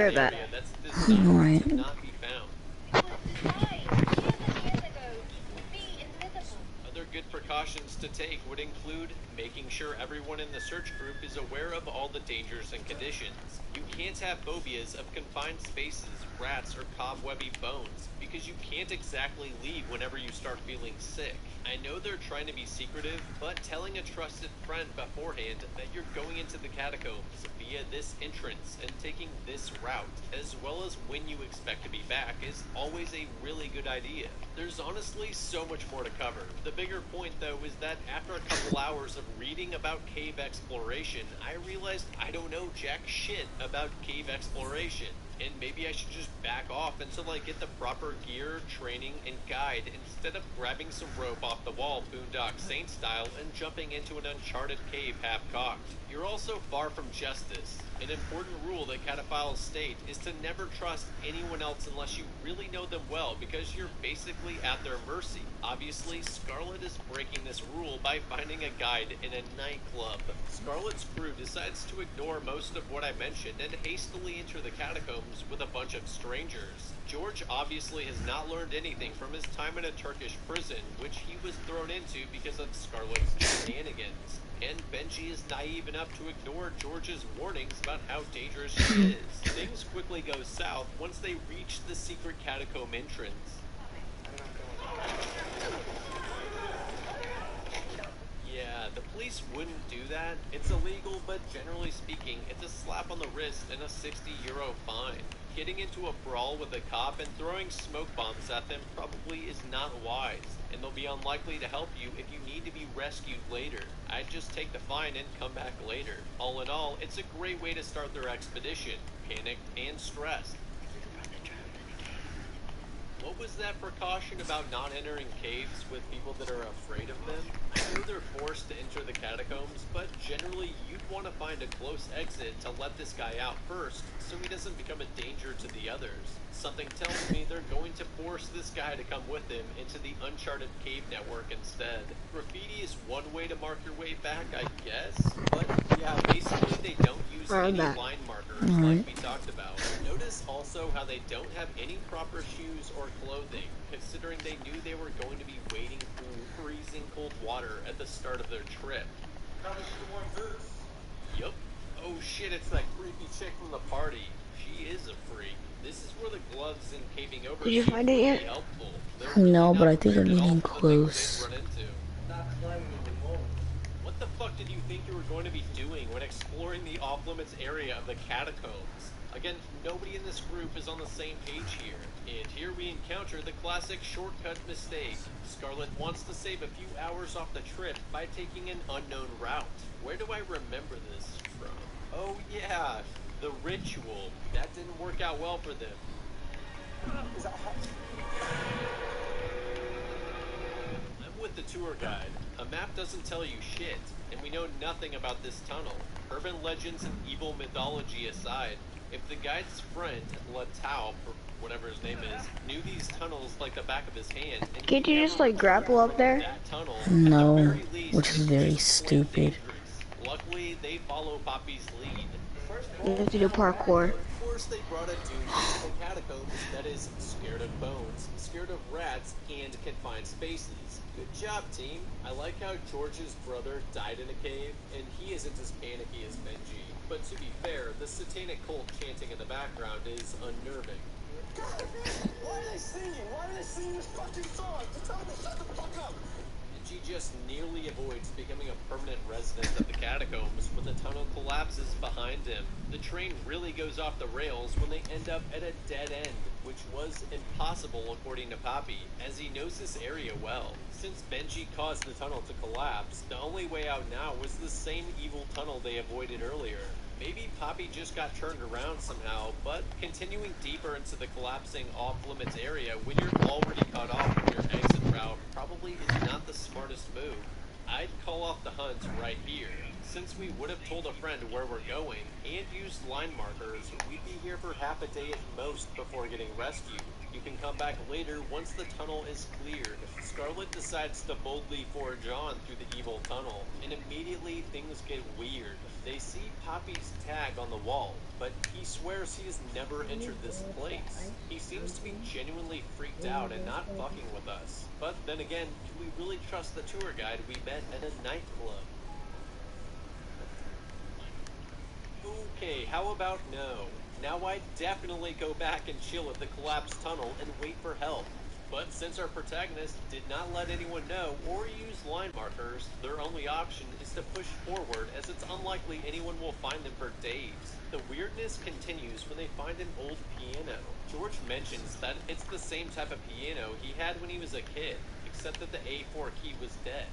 an area that's designed to not be found. Other good precautions to take would include making sure everyone in the search group is aware of all the dangers and conditions. You can't have phobias of confined spaces, rats, or cobwebby bones, because you can't exactly leave whenever you start feeling sick. I know they're trying to be secretive, but telling a trusted friend beforehand that you're going into the catacombs via this entrance and taking this route, as well as when you expect to be back, is always a really good idea. There's honestly so much more to cover. The bigger point, though, is that after a couple hours of reading about cave exploration, I realized I don't know jack shit about cave exploration. And maybe I should just back off until I get the proper gear, training, and guide instead of grabbing some rope off the wall Boondock Saint style and jumping into an uncharted cave half-cocked. You're also far from justice. An important rule that Cataphiles state is to never trust anyone else unless you really know them well because you're basically at their mercy. Obviously, Scarlet is breaking this rule by finding a guide in a nightclub. Scarlet's crew decides to ignore most of what I mentioned and hastily enter the catacombs with a bunch of strangers. George obviously has not learned anything from his time in a Turkish prison, which he was thrown into because of Scarlet's shenanigans. And Benji is naive enough to ignore George's warnings about how dangerous she is. Things quickly go south once they reach the secret catacomb entrance. Yeah, the police wouldn't do that. It's illegal, but generally speaking, it's a slap on the wrist and a €60 fine. Getting into a brawl with a cop and throwing smoke bombs at them probably is not wise, and they'll be unlikely to help you if you need to be rescued later. I'd just take the fine and come back later. All in all, it's a great way to start their expedition, panicked and stressed. What was that precaution about not entering caves with people that are afraid of them? I know they're forced to enter the catacombs, but generally you'd want to find a close exit to let this guy out first, so he doesn't become a danger to the others. Something tells me they're going to force this guy to come with them into the uncharted cave network instead. Graffiti is one way to mark your way back, I guess, but yeah, basically they don't use any line markers like we talked about. Notice also how they don't have any proper shoes or clothing, considering they knew they were going to be wading through freezing cold water at the start of their trip. Yup. Oh shit, it's that creepy chick from the party. She is a freak. This is where the gloves and caving over Did you find it yet? helpful. No, but I think I'm getting close. What the fuck did you think you were going to be doing when exploring the off-limits area of the catacombs? Again, nobody in this group is on the same page here. And here we encounter the classic shortcut mistake. Scarlet wants to save a few hours off the trip by taking an unknown route. Where do I remember this from? Oh yeah, the ritual. That didn't work out well for them. I'm with the tour guide, a map doesn't tell you shit, and we know nothing about this tunnel. Urban legends and evil mythology aside, if the guide's friend, Latau, or whatever his name is, knew these tunnels like the back of his hand, and Can't he you never just like grapple up there? that tunnel, No, at the very least, which is it was very just plain stupid. dangerous. Luckily, they follow Poppy's lead. You have to do parkour. Of course, they brought a dude into the catacombs that is scared of bones, scared of rats, and confined spaces. Good job, team. I like how George's brother died in a cave, and he isn't as panicky as Benji. But to be fair, the satanic cult chanting in the background is unnerving. Why are they singing? Why are they singing this fucking song? Tell them to shut the fuck up! Benji just nearly avoids becoming a permanent resident of the catacombs when the tunnel collapses behind him. The train really goes off the rails when they end up at a dead end, which was impossible according to Poppy, as he knows this area well. Since Benji caused the tunnel to collapse, the only way out now was the same evil tunnel they avoided earlier. Maybe Poppy just got turned around somehow, but continuing deeper into the collapsing off-limits area when you're already cut off from your exit route probably is not the smartest move. I'd call off the hunt right here. Since we would have told a friend where we're going and used line markers, we'd be here for half a day at most before getting rescued. You can come back later once the tunnel is cleared. Scarlet decides to boldly forge on through the evil tunnel, and immediately things get weird. They see Poppy's tag on the wall, but he swears he has never entered this place. He seems to be genuinely freaked out and not fucking with us. But then again, can we really trust the tour guide we met at a nightclub? Okay, how about no? Now I'd definitely go back and chill at the collapsed tunnel and wait for help. But since our protagonist did not let anyone know or use line markers, their only option is to push forward, as it's unlikely anyone will find them for days. The weirdness continues when they find an old piano. George mentions that it's the same type of piano he had when he was a kid, except that the A4 key was dead.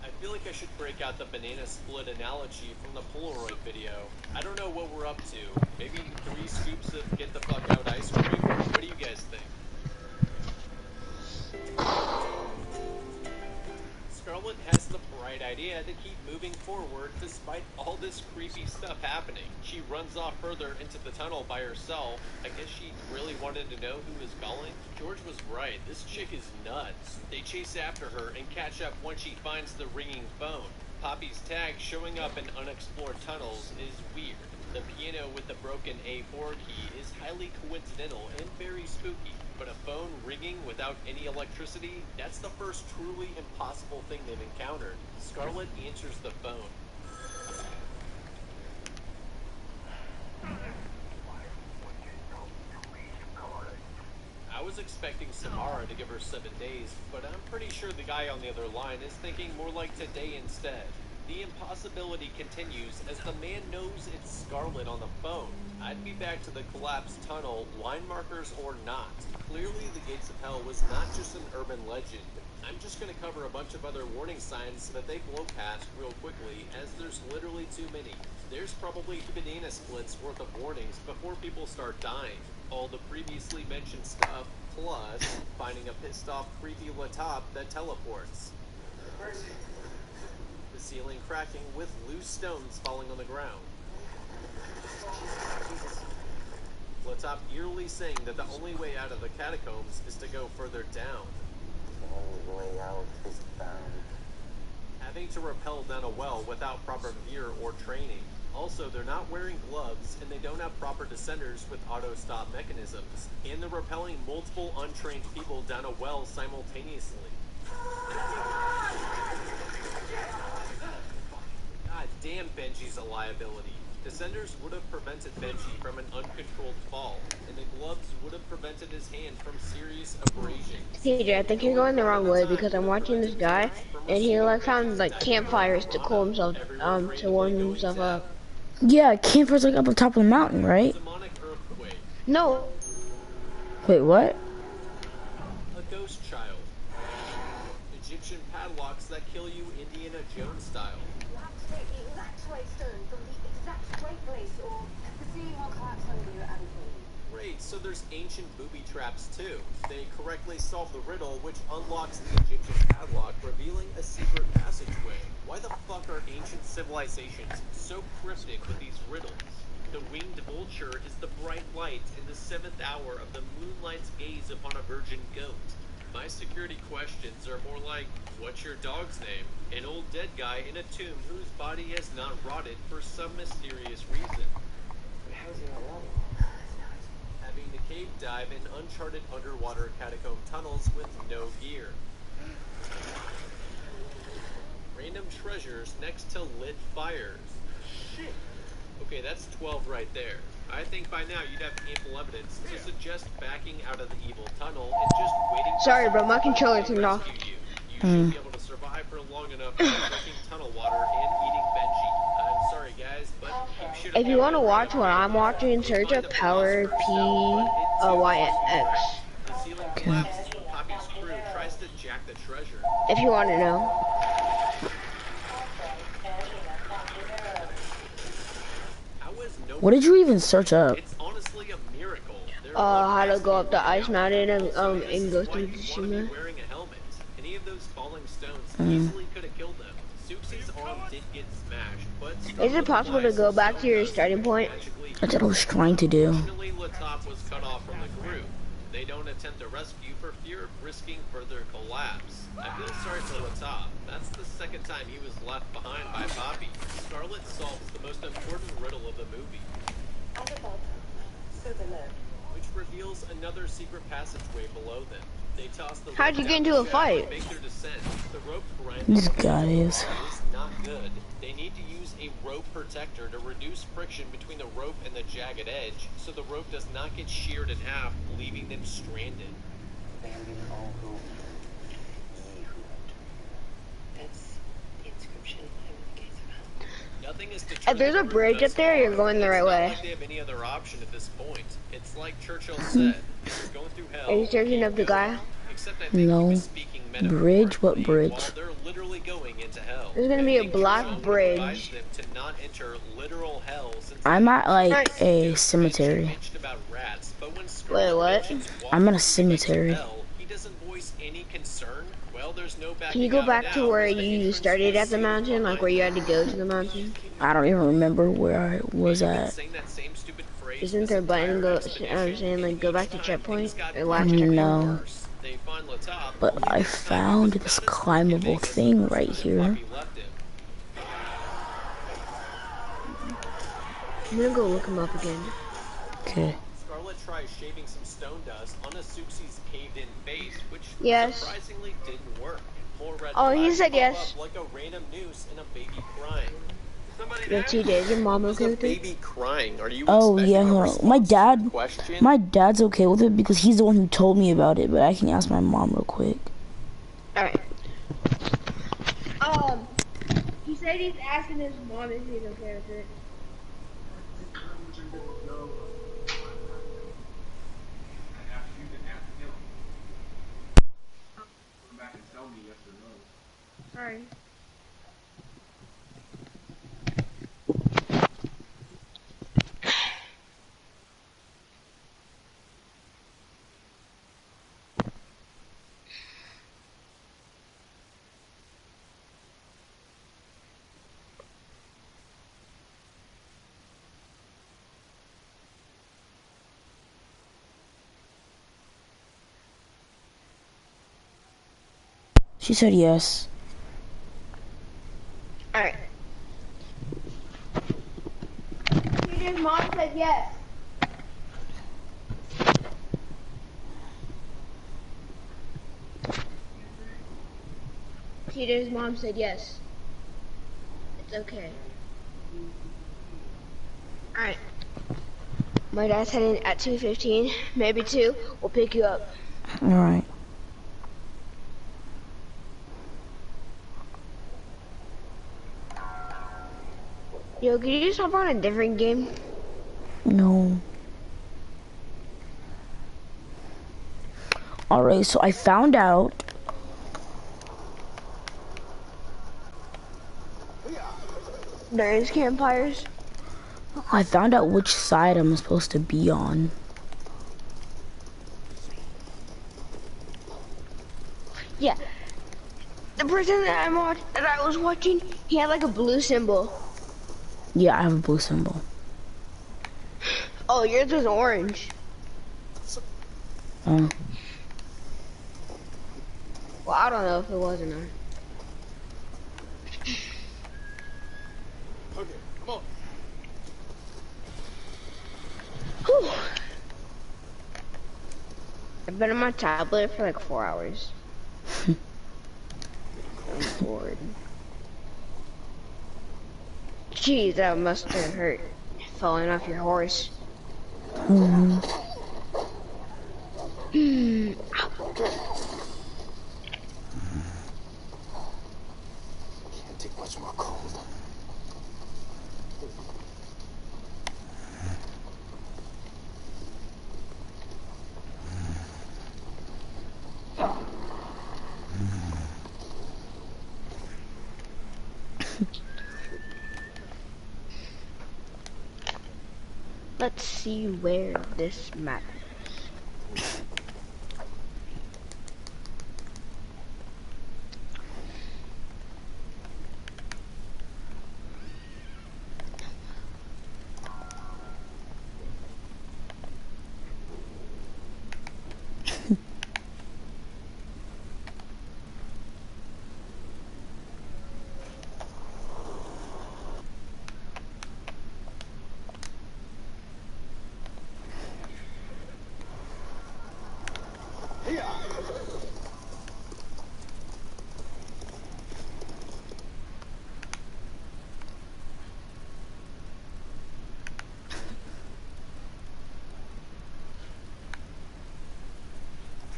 I feel like I should break out the banana split analogy from the Polaroid video. I don't know what we're up to. Maybe 3 scoops of get the fuck out ice cream? What do you guys think? Scarlet has the bright idea to keep moving forward despite all this creepy stuff happening. She runs off further into the tunnel by herself. I guess she really wanted to know who was calling. George was right, this chick is nuts. They chase after her and catch up once she finds the ringing phone. Poppy's tag showing up in unexplored tunnels is weird. The piano with the broken A4 key is highly coincidental and very spooky. But a phone ringing without any electricity, that's the first truly impossible thing they've encountered. Scarlet answers the phone. I was expecting Samara to give her 7 days, but I'm pretty sure the guy on the other line is thinking more like today instead. The impossibility continues as the man knows it's Scarlet on the phone. I'd be back to the collapsed tunnel, line markers or not. Clearly the Gates of Hell was not just an urban legend. I'm just going to cover a bunch of other warning signs so that they blow past real quickly, as there's literally too many. There's probably banana splits worth of warnings before people start dying. All the previously mentioned stuff, plus finding a pissed off creepy Latop that teleports. The ceiling cracking with loose stones falling on the ground. Latop eerily saying that the only way out of the catacombs is to go further down. The only way out is down. Having to rappel down a well without proper gear or training. Also, they're not wearing gloves, and they don't have proper descenders with auto-stop mechanisms. And they're rappelling multiple untrained people down a well simultaneously. God damn, Benji's a liability. Descenders would have prevented Benji from an uncontrolled fall, and the gloves would have prevented his hand from serious abrasions. TJ, I think you're going the wrong way because I'm watching this guy and he like found like campfires to cool himself, to warm himself up. Yeah, campfires like up on top of the mountain, right? No. Wait, what? A ghost child. Egyptian padlocks that kill you Indiana Jones style. You have to take the exact right stone from the exact right place, or the ceiling will collapse under you at any point. Wait, so there's ancient booby traps too. They correctly solve the riddle, which unlocks the Egyptian padlock, revealing a secret passageway. Why the fuck are ancient civilizations so cryptic with these riddles? The winged vulture is the bright light in the 7th hour of the moonlight's gaze upon a virgin goat. My security questions are more like, what's your dog's name? An old dead guy in a tomb whose body has not rotted for some mysterious reason. But how's he not rotting? Having to cave dive in uncharted underwater catacomb tunnels with no gear. Random treasures next to lit fires. Shit. Okay, that's 12 right there. I think by now you'd have ample evidence to suggest backing out of the evil tunnel and just waiting for Sorry, bro, someone my to controller turned off. rescue you. You should be able to survive for long enough without drinking tunnel water and eating Benji. I'm sorry guys, but you should have If you want to watch what I'm watching, search up Power PYX. The ceiling collapses when Poppy's crew tries to jack the treasure. If you want to know. What did you even search up? It's honestly a miracle. How to go up the ice mountain and go through Tsushima. Wearing a helmet. Any of those falling stones easily could have killed them. Suxi's arm did get smashed, but Is it possible to go back to your starting point? That's what I was trying to do. Unfortunately, Latop was cut off from the group. They don't attempt a rescue for fear of risking further collapse. I feel sorry for Latop. That's the second time he was left behind by Poppy. Scarlet solves the most important riddle of the movie. At the bottom, to the left. Which reveals another secret passageway below them. They toss the How'd you get into a fight? make their descent. The rope grind These guys. is not good. They need to use a rope protector to reduce friction between the rope and the jagged edge, so the rope does not get sheared in half, leaving them stranded. Abandon all hope. Ye who enter. That's the inscription I would gaze around. Nothing is If there's a bridge up there, you're going the right way. Like they have any other option at this point. It's like Churchill said, if you're going through hell, Are you searching up the guy? except I think he No. was speaking metaphorically Bridge? What bridge? while they're literally going into hell. There's gonna be a black bridge. Advise them to not enter literal hell since I'm at like Nice. a cemetery. mentioned about rats, but when Wait, Scarlet what? mentions I'm at a walking cemetery. into hell, he doesn't voice any concern. Well, there's no Can you go backing out back to now, where as the you entrance started was at the mountain? Like where you had to go to the mountain? I don't even remember where I was You've been at. saying that same stupid phrase Isn't this there a button entire go? expedition, I'm saying like go and back to each time checkpoint things got or last worse. checkpoint. No. They find Latop, But who I this time found was this about as climbable forgiving as the thing person right that here. Poppy left him. I'm gonna go look him up again. Okay. Scarlet tries shaving some stone dust on Asuxi's caved-in face, which Yes. surprisingly didn't work. More red Oh, he flags said pop yes. up like a random noose and a baby crying. Somebody You there? have 2 days. Your mom There's okay a with it? baby crying. Are you Oh expecting yeah, a hold on. response to the question? My dad's okay with it because he's the one who told me about it. But I can ask my mom real quick. All right. He said he's asking his mom if he's okay with it. Sorry. She said yes. All right. Peter's mom said yes. Peter's mom said yes. It's okay. Alright. My dad's heading at 2:15, maybe 2. We'll pick you up. Alright. Yo, could you just hop on a different game? No. Alright, so I found out. There is campfires. I found out which side I'm supposed to be on. person that I was watching, he had like a blue symbol. Yeah, I have a blue symbol. Oh, yours was orange. Oh. Well, I don't know if it was or not. Okay, come on. Whew. I've been on my tablet for like 4 hours. I'm bored. Jeez, that must have hurt. Falling off your horse. Mm-hmm. Can't take much more cold. Let's see where this matters.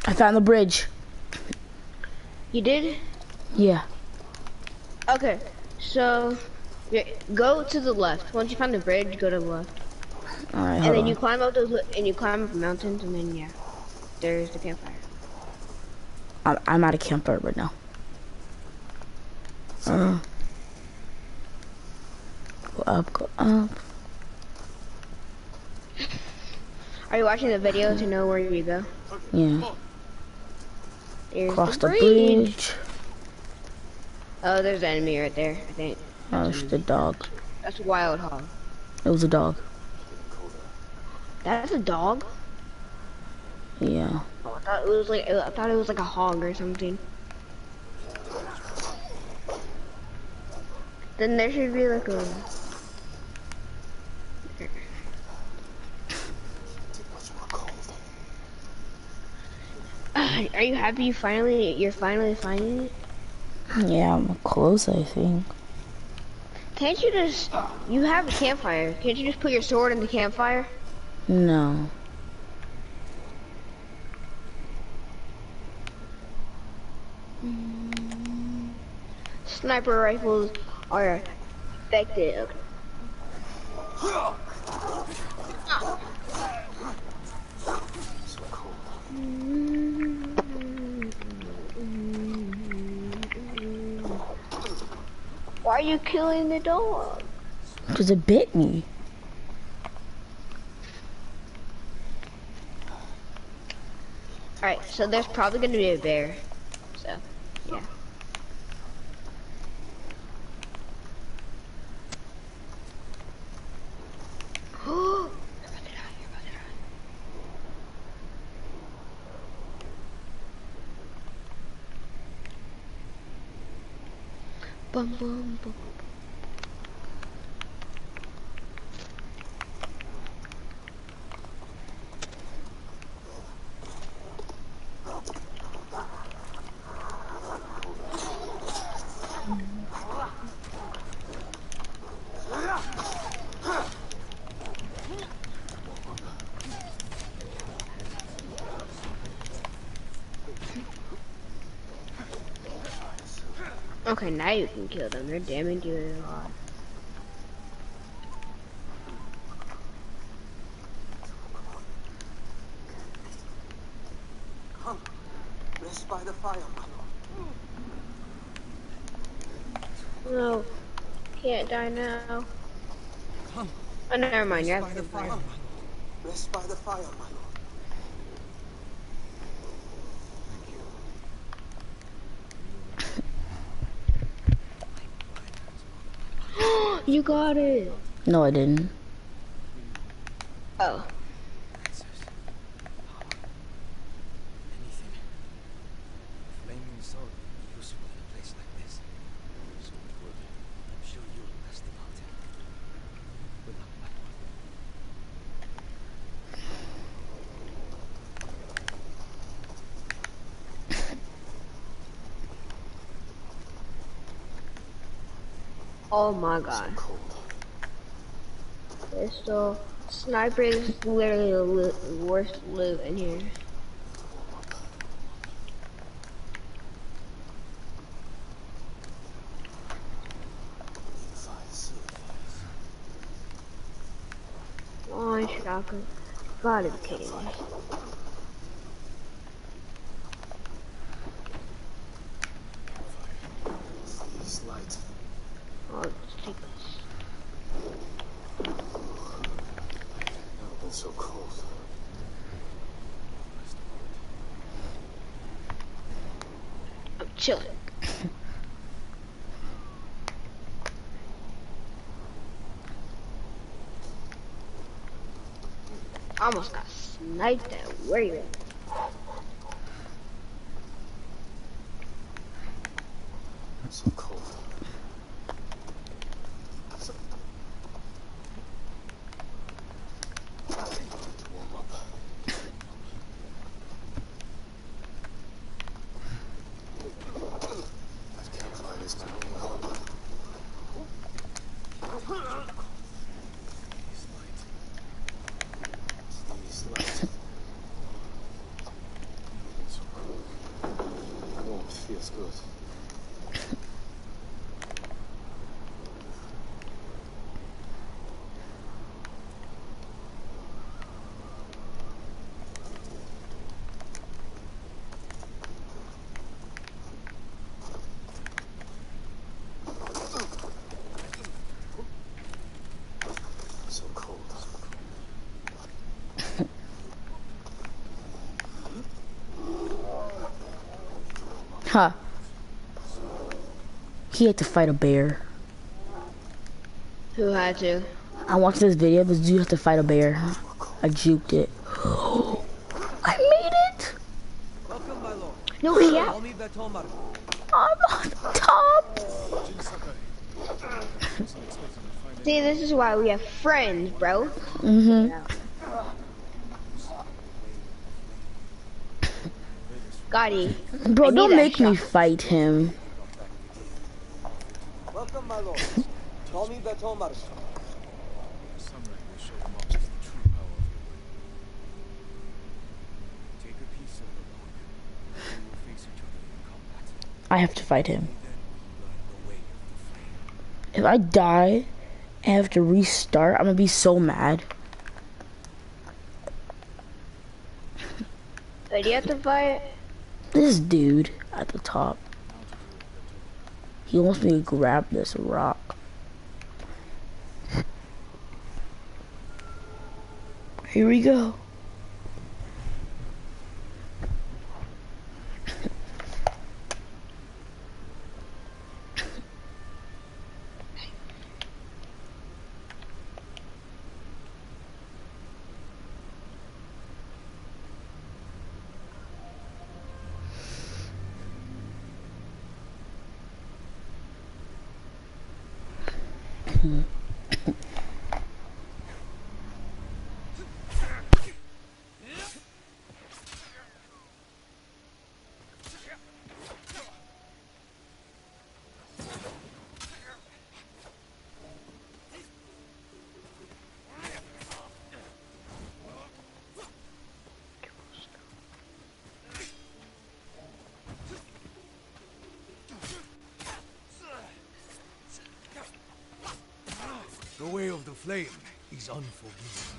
I found the bridge. You did? Yeah. Okay, so yeah, go to the left. Once you find the bridge, go to the left. Alright, And hold then on. you climb up those and you climb up the mountains, and then yeah, there's the campfire. I'm at a campfire right now. Go up, go up. Are you watching the video to know where you go? Yeah. There's Cross the the bridge. bridge. Oh, there's an enemy right there, I think. Oh, it's the dog. That's a wild hog. It was a dog. That's a dog? Yeah. Oh, I thought it was like a hog or something. Then there should be like a... Are you happy you're finally finding it? Yeah, I'm close, I think. Can't you just... You have a campfire. Can't you just put your sword in the campfire? No. Sniper rifles are effective. Why are you killing the dog? Because it bit me. Alright, so there's probably gonna be a bear. So, yeah. Bum bum bum. Okay, now you can kill them. They're damaging you a lot. Come, rest by the fire, my lord. No, can't die now. Come. Oh, never mind. You Rest have by to the fire, my lord. Rest by the fire, my lord. You got it. No, I didn't. Oh. Anything. Flaming sword would be useful in a place like this. So it would. I'm sure you'll test it out. Good luck, my lord. Oh my god. So cold. Pistol. Sniper is literally the worst loot in here. Oh, shotgun. Gotta be kidding me. This light. Oh, let's take this. Never been so cold. I'm chilling. Almost got sniped at. Where you at? So cold. Warm up. That campfire is my only hope. Please light. So cold. Warmth feels good. So cold. Huh. He had to fight a bear. Who had to? I watched this video, this dude had to fight a bear. I juked it. I made it! Welcome, my lord. No, yeah. Call me Betomar. I'm on top! See, this is why we have friends, bro. Mm-hmm. Gotti. Bro, I don't need that make me shot. fight him. Welcome, my lord. Call me Betomar. The sunlight will show the monsters the true power of your will. Take a piece of the rock. We will face each other in combat. I have to fight him. Then we will learn the way of the flame. If I die and have to restart, I'm gonna be so mad. But you have to fight. This dude at the top. He wants me to grab this rock. Here we go. The way of the flame is unforgiving.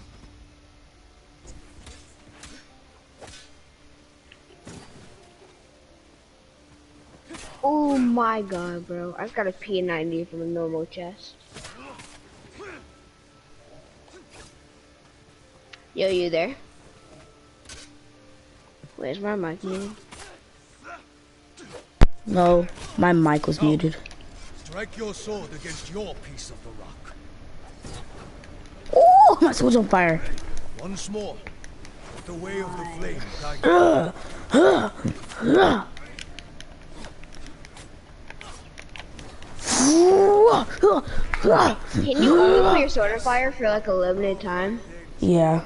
Oh my god, bro. I've got a P90 from a normal chest. Yo, you there? Where's my mic muted? No, my mic was muted. Strike your sword against your piece of the rock. Oh, my sword's on fire. Once more. Let the way of the flame guide you. Can you only put your sword on fire for like a limited time? Yeah.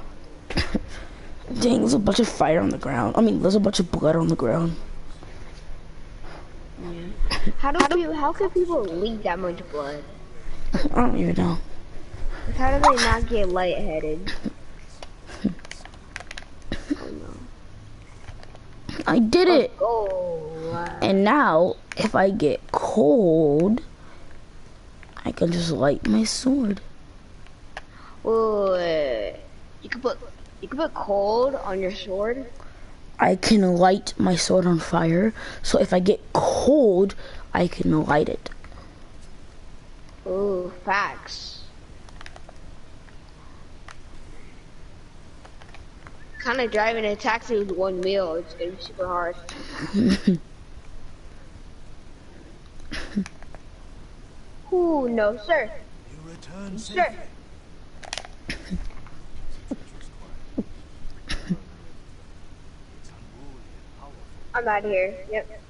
Dang, there's a bunch of fire on the ground. I mean, there's a bunch of blood on the ground. Yeah. How can people leak that much blood? I don't even know. Like, how do they not get lightheaded? Oh no. I did it! Oh. And now, if I get cold, I can just light my sword. Wait. You can put cold on your sword? I can light my sword on fire, so if I get cold, I can light it. Ooh, facts. Kind of driving a taxi with one wheel, it's gonna be super hard. Ooh, no, sir. You return Sir. safely. I'm out of here. Yep.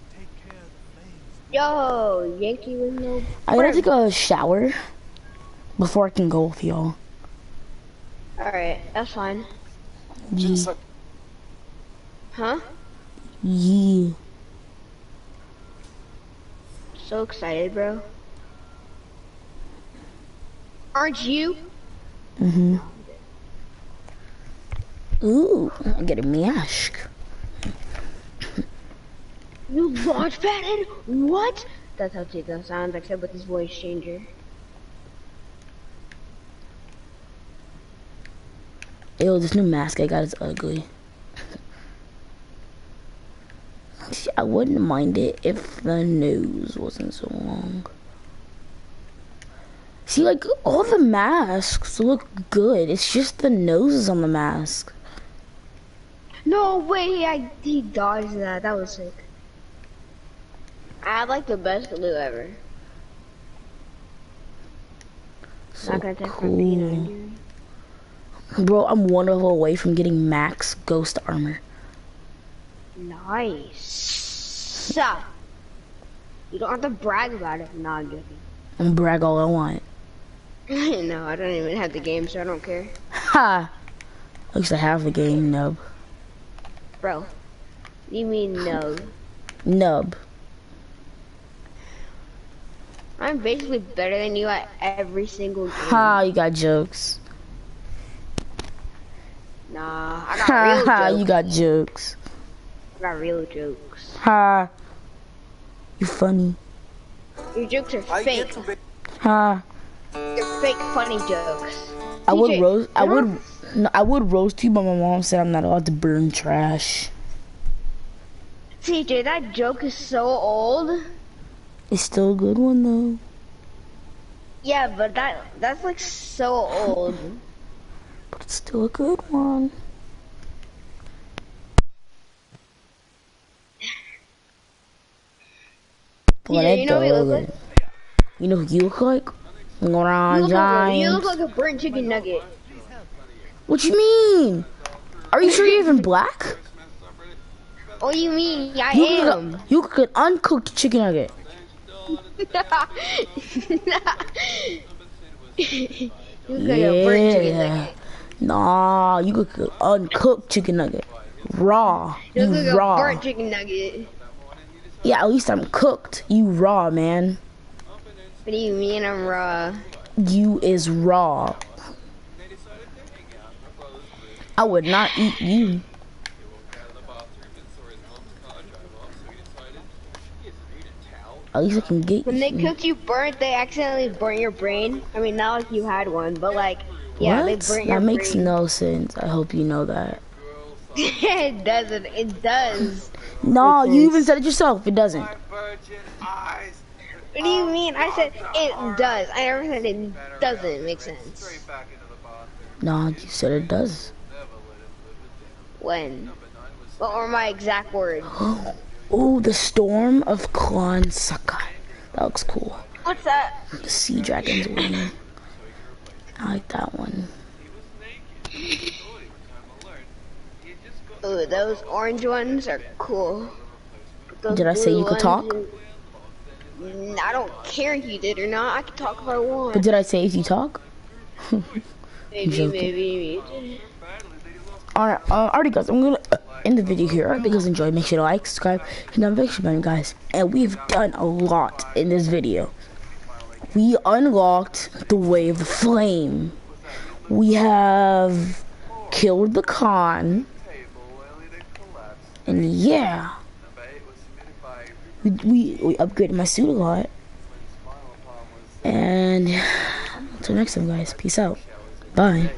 Yo, Yankee with no. I gotta take a shower before I can go with y'all. Alright, that's fine. Yeah. Huh? Yeah. So excited, bro. Aren't you? Mm-hmm. Ooh, I get a mask. You launch padded? What? That's how Chico sounds, except with his voice changer. Ew, this new mask I got is ugly. See, I wouldn't mind it if the nose wasn't so long. See, like, all the masks look good. It's just the noses on the mask. No way, he dodged that. That was sick. I had like the best glue ever. So Not gonna take cool. Bro, I'm one level away from getting max ghost armor. Nice. You don't have to brag about it. Nah, I'm joking. I'm gonna brag all I want. No, I don't even have the game, so I don't care. Ha! At least I have the game, nub. Bro, you mean no? Nub. I'm basically better than you at every single game. Ha, you got jokes. Nah, I got real Ha, jokes. you got jokes. I got real jokes. Ha. You funny. Your jokes are fake. Ha. They're fake funny jokes. I would TJ, roast. I would roast you, but my mom said I'm not allowed to burn trash. TJ, that joke is so old. It's still a good one though. Yeah, but that's like so old. But it's still a good one. TJ, you know what you look like? You know who you look like? You look like a burnt chicken nugget. What you mean? Are you sure you're even black? What do you mean? You look like an uncooked chicken nugget. You look like a burnt chicken nugget. Nah, you look like an uncooked chicken nugget. Raw. You look like raw. a burnt chicken nugget. Yeah, at least I'm cooked. You raw, man. What do you mean I'm raw? You is raw. I would not eat you. At least I can get When they cooked you burnt, they accidentally burnt your brain. I mean, not like you had one, but like, yeah, they burnt your That makes brain. no sense. I hope you know that. It doesn't. It does. No, you even said it yourself. It doesn't. What do you mean? I said it does. I never said it doesn't make sense. No, you said it does. When? What were my exact words? Oh, the storm of Klon Sakai. That looks cool. What's that? The sea dragon's wing. I like that one. Ooh, those orange ones are cool. Those Did I say blue you could ones talk? I don't care if you did or not. I can talk if I want. But did I say if you talk? Maybe, maybe. Alrighty guys, I'm gonna end the video here. Alright, because enjoy, make sure to like, subscribe, hit the notification button, guys. And we've done a lot in this video. We unlocked the Way of the Flame. We have killed the Khan. And yeah. We upgraded my suit a lot. And until next time guys, peace out. Bye.